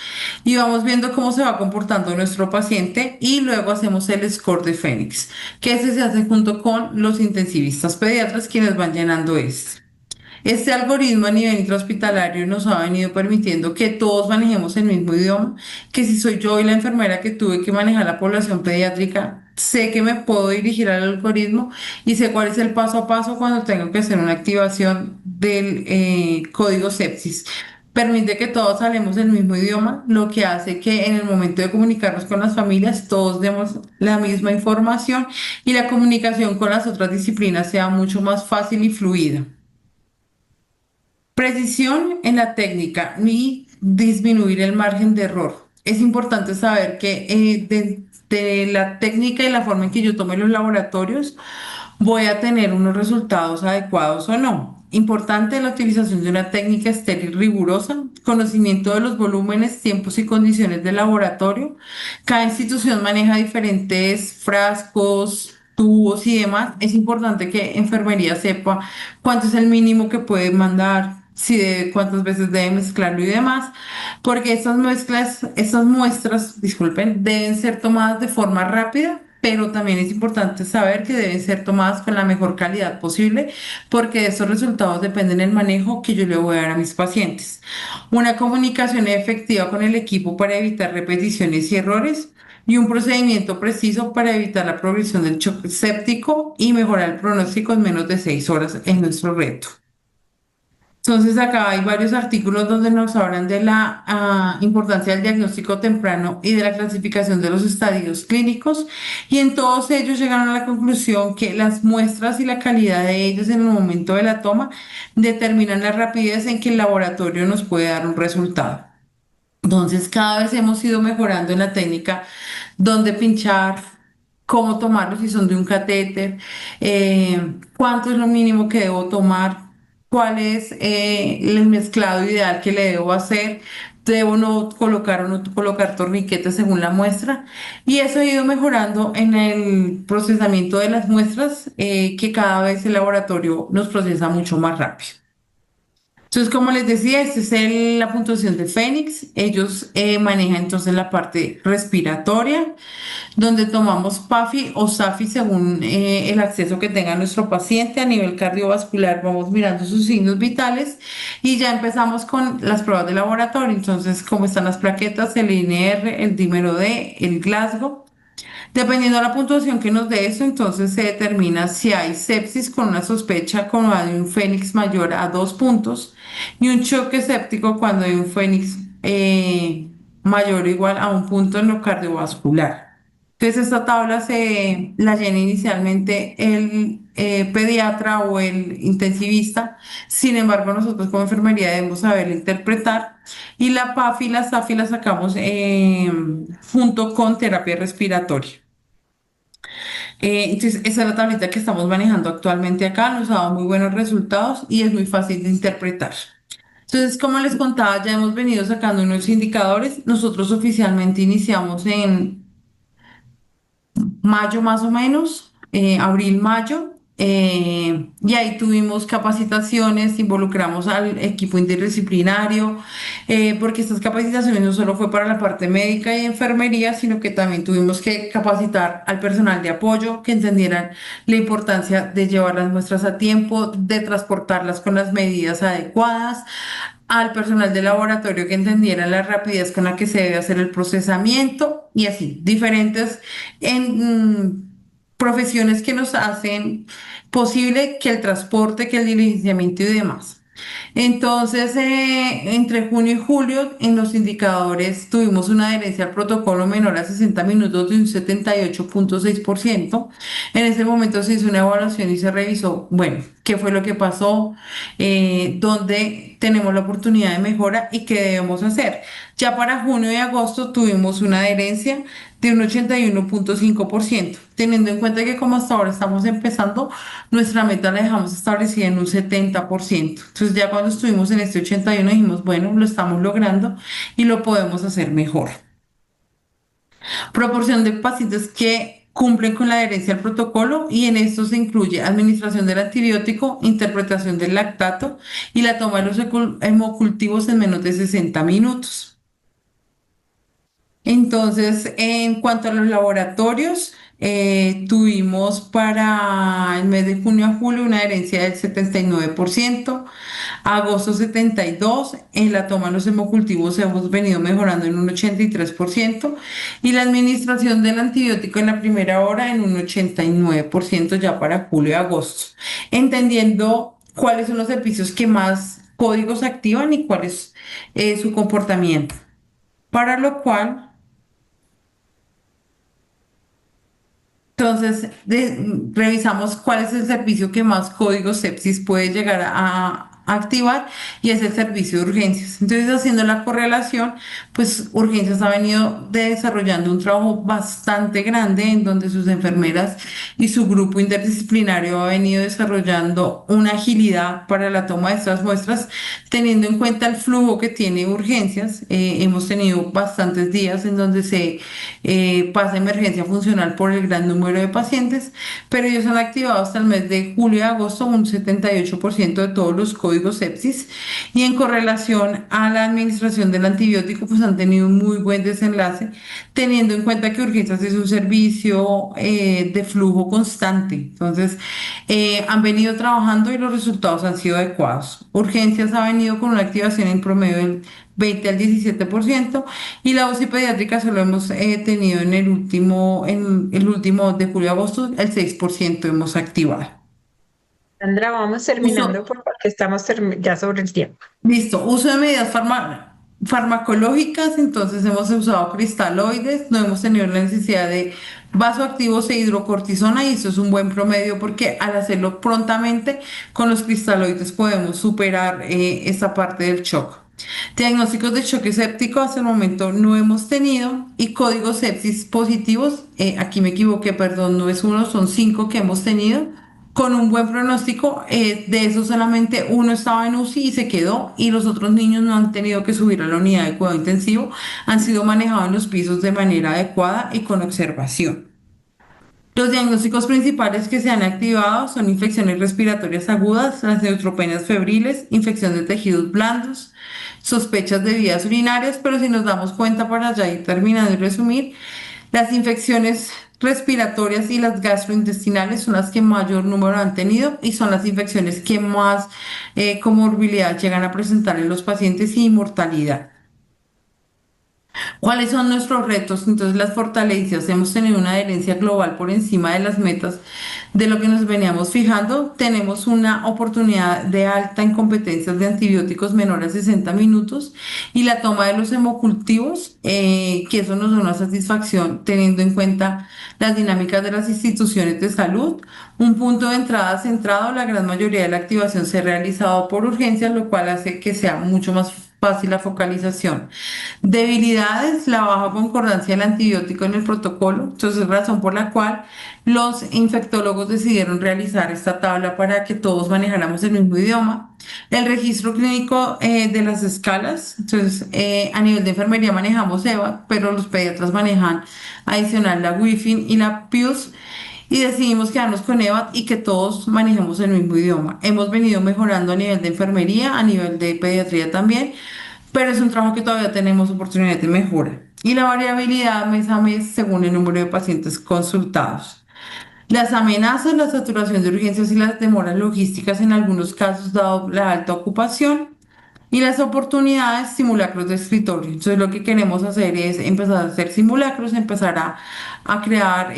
y vamos viendo cómo se va comportando nuestro paciente y luego hacemos el score de Fénix, que ese se hace junto con los intensivistas pediatras quienes van llenando este. Este algoritmo a nivel intrahospitalario nos ha venido permitiendo que todos manejemos el mismo idioma, que si soy yo y la enfermera que tuve que manejar la población pediátrica, sé que me puedo dirigir al algoritmo y sé cuál es el paso a paso cuando tengo que hacer una activación del código sepsis. Permite que todos hablemos el mismo idioma, lo que hace que en el momento de comunicarnos con las familias todos demos la misma información y la comunicación con las otras disciplinas sea mucho más fácil y fluida. Precisión en la técnica y disminuir el margen de error. Es importante saber que de la técnica y la forma en que yo tome los laboratorios, voy a tener unos resultados adecuados o no. Importante la utilización de una técnica estéril rigurosa, conocimiento de los volúmenes, tiempos y condiciones del laboratorio. Cada institución maneja diferentes frascos, tubos y demás. Es importante que enfermería sepa cuánto es el mínimo que puede mandar, si debe, cuántas veces debe mezclarlo y demás, porque estas muestras, disculpen, deben ser tomadas de forma rápida, pero también es importante saber que deben ser tomadas con la mejor calidad posible, porque de esos resultados dependen el manejo que yo le voy a dar a mis pacientes. Una comunicación efectiva con el equipo para evitar repeticiones y errores. Y un procedimiento preciso para evitar la progresión del shock séptico y mejorar el pronóstico en menos de 6 horas es nuestro reto. Entonces acá hay varios artículos donde nos hablan de la importancia del diagnóstico temprano y de la clasificación de los estadios clínicos y en todos ellos llegaron a la conclusión que las muestras y la calidad de ellos en el momento de la toma determinan la rapidez en que el laboratorio nos puede dar un resultado. Entonces, cada vez hemos ido mejorando en la técnica, dónde pinchar, cómo tomarlo si son de un catéter, cuánto es lo mínimo que debo tomar, cuál es el mezclado ideal que le debo hacer, debo no colocar o no colocar torniquetes según la muestra. Y eso ha ido mejorando en el procesamiento de las muestras, que cada vez el laboratorio nos procesa mucho más rápido. Entonces, como les decía, esta es la puntuación de Fénix. Ellos manejan entonces la parte respiratoria, donde tomamos PAFI o SAFI según el acceso que tenga nuestro paciente. A nivel cardiovascular vamos mirando sus signos vitales y ya empezamos con las pruebas de laboratorio. Entonces, cómo están las plaquetas, el INR, el dímero D, el Glasgow. Dependiendo de la puntuación que nos dé eso, entonces se determina si hay sepsis con una sospecha cuando hay un Fénix mayor a 2 puntos y un choque séptico cuando hay un Fénix mayor o igual a 1 punto en lo cardiovascular. Entonces esta tabla se la llena inicialmente el pediatra o el intensivista, sin embargo nosotros como enfermería debemos saber interpretar y la PAFI y la SAFI la sacamos junto con terapia respiratoria. Entonces, esa es la tablita que estamos manejando actualmente acá, nos ha dado muy buenos resultados y es muy fácil de interpretar. Entonces, como les contaba, ya hemos venido sacando unos indicadores. Nosotros oficialmente iniciamos en mayo más o menos, abril, mayo, y ahí tuvimos capacitaciones, involucramos al equipo interdisciplinario, porque estas capacitaciones no solo fue para la parte médica y enfermería, sino que también tuvimos que capacitar al personal de apoyo, que entendieran la importancia de llevar las muestras a tiempo, de transportarlas con las medidas adecuadas, al personal de laboratorio que entendiera la rapidez con la que se debe hacer el procesamiento y así, diferentes profesiones que nos hacen posible que el transporte, que el diligenciamiento y demás. Entonces, entre junio y julio, en los indicadores tuvimos una adherencia al protocolo menor a 60 minutos de un 78,6%. En ese momento se hizo una evaluación y se revisó, bueno, qué fue lo que pasó, dónde tenemos la oportunidad de mejora y qué debemos hacer. Ya para junio y agosto tuvimos una adherencia de un 81,5%, teniendo en cuenta que como hasta ahora estamos empezando, nuestra meta la dejamos establecida en un 70%. Entonces ya cuando estuvimos en este 81 dijimos, bueno, lo estamos logrando y lo podemos hacer mejor. Proporción de pacientes que cumplen con la adherencia al protocolo y en esto se incluye administración del antibiótico, interpretación del lactato y la toma de los hemocultivos en menos de 60 minutos. Entonces, en cuanto a los laboratorios, tuvimos para el mes de junio a julio una adherencia del 79%, agosto 72%, en la toma de los hemocultivos hemos venido mejorando en un 83% y la administración del antibiótico en la primera hora en un 89% ya para julio y agosto, entendiendo cuáles son los servicios que más códigos activan y cuál es su comportamiento. Para lo cual, entonces, revisamos cuál es el servicio que más código sepsis puede llegar a activar y es el servicio de urgencias. Entonces, haciendo la correlación, pues urgencias ha venido desarrollando un trabajo bastante grande en donde sus enfermeras y su grupo interdisciplinario ha venido desarrollando una agilidad para la toma de estas muestras, teniendo en cuenta el flujo que tiene urgencias. Hemos tenido bastantes días en donde se pasa emergencia funcional por el gran número de pacientes, pero ellos han activado hasta el mes de julio y agosto un 78% de todos los códigos sepsis y en correlación a la administración del antibiótico pues han tenido un muy buen desenlace, teniendo en cuenta que urgencias es un servicio de flujo constante. Entonces, han venido trabajando y los resultados han sido adecuados. Urgencias ha venido con una activación en promedio del 20 al 17% y la UCI pediátrica solo hemos tenido en el último de julio a agosto, el 6% hemos activado. Sandra, vamos terminando porque estamos ya sobre el tiempo. Listo, uso de medidas farmacológicas, entonces hemos usado cristaloides, no hemos tenido la necesidad de vasoactivos e hidrocortisona y eso es un buen promedio porque al hacerlo prontamente con los cristaloides podemos superar esta parte del shock. Diagnósticos de choque séptico hasta el momento no hemos tenido y códigos sepsis positivos, aquí me equivoqué, perdón, no es uno, son 5 que hemos tenido con un buen pronóstico, de eso solamente uno estaba en UCI y se quedó y los otros niños no han tenido que subir a la unidad de cuidado intensivo, han sido manejados en los pisos de manera adecuada y con observación. Los diagnósticos principales que se han activado son infecciones respiratorias agudas, las neutropenias febriles, infección de tejidos blandos, sospechas de vías urinarias, pero si nos damos cuenta para ya ir terminando y resumir, las infecciones respiratorias y las gastrointestinales son las que mayor número han tenido y son las infecciones que más comorbilidad llegan a presentar en los pacientes y mortalidad. ¿Cuáles son nuestros retos? Entonces, las fortalezas. Hemos tenido una adherencia global por encima de las metas de lo que nos veníamos fijando. Tenemos una oportunidad de alta en competencias de antibióticos menor a 60 minutos y la toma de los hemocultivos, que eso nos da una satisfacción teniendo en cuenta las dinámicas de las instituciones de salud. Un punto de entrada centrado, la gran mayoría de la activación se ha realizado por urgencias, lo cual hace que sea mucho más fácil la focalización. Debilidades, la baja concordancia del antibiótico en el protocolo, entonces razón por la cual los infectólogos decidieron realizar esta tabla para que todos manejáramos el mismo idioma. El registro clínico de las escalas, entonces a nivel de enfermería manejamos EVA, pero los pediatras manejan adicional la WIFIN y la PIUS y decidimos quedarnos con EVAT y que todos manejemos el mismo idioma. Hemos venido mejorando a nivel de enfermería, a nivel de pediatría también, pero es un trabajo que todavía tenemos oportunidad de mejora. Y la variabilidad mes a mes según el número de pacientes consultados. Las amenazas, la saturación de urgencias y las demoras logísticas en algunos casos dado la alta ocupación. Y las oportunidades, simulacros de escritorio. Entonces lo que queremos hacer es empezar a hacer simulacros, empezar a crear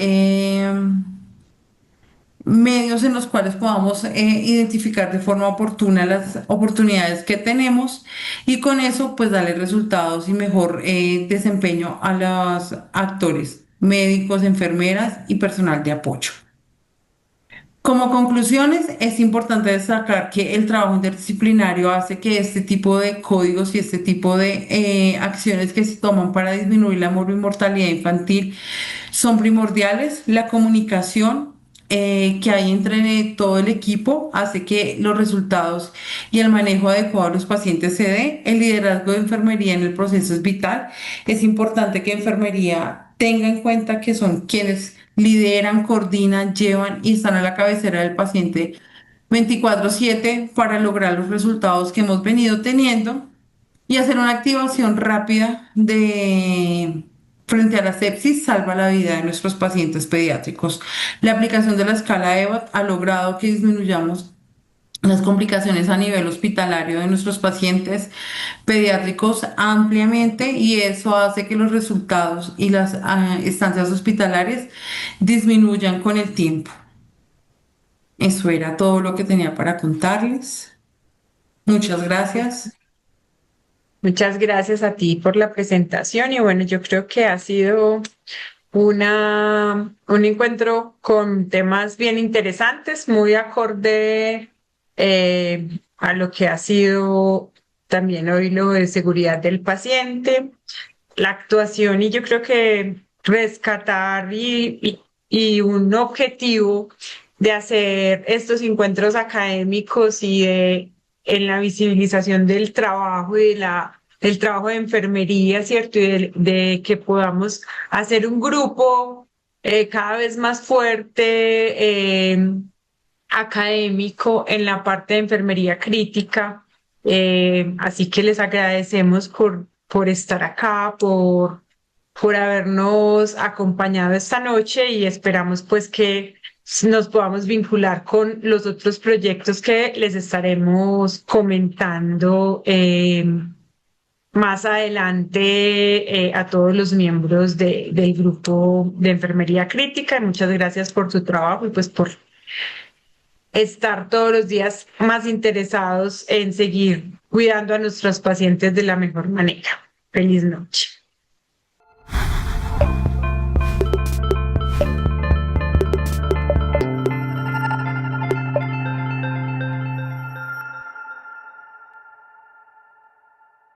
medios en los cuales podamos identificar de forma oportuna las oportunidades que tenemos y con eso pues darle resultados y mejor desempeño a los actores, médicos, enfermeras y personal de apoyo. Como conclusiones, es importante destacar que el trabajo interdisciplinario hace que este tipo de códigos y este tipo de acciones que se toman para disminuir la mortalidad infantil son primordiales. La comunicación que hay entre todo el equipo hace que los resultados y el manejo adecuado de los pacientes se dé. El liderazgo de enfermería en el proceso es vital. Es importante que enfermería tenga en cuenta que son quienes lideran, coordinan, llevan y están a la cabecera del paciente 24/7 para lograr los resultados que hemos venido teniendo y hacer una activación rápida frente a la sepsis salva la vida de nuestros pacientes pediátricos. La aplicación de la escala EVAT ha logrado que disminuyamos las complicaciones a nivel hospitalario de nuestros pacientes pediátricos ampliamente y eso hace que los resultados y las estancias hospitalarias disminuyan con el tiempo. Eso era todo lo que tenía para contarles. Muchas gracias. Muchas gracias a ti por la presentación y bueno, yo creo que ha sido un encuentro con temas bien interesantes, muy acorde a lo que ha sido también hoy lo de seguridad del paciente, la actuación y yo creo que rescatar y un objetivo de hacer estos encuentros académicos y en la visibilización del trabajo y del trabajo de enfermería, ¿cierto? Y de que podamos hacer un grupo cada vez más fuerte, académico en la parte de enfermería crítica. Así que les agradecemos por estar acá, por habernos acompañado esta noche y esperamos pues que nos podamos vincular con los otros proyectos que les estaremos comentando más adelante a todos los miembros del grupo de enfermería crítica. Muchas gracias por su trabajo y pues por estar todos los días más interesados en seguir cuidando a nuestros pacientes de la mejor manera. Feliz noche.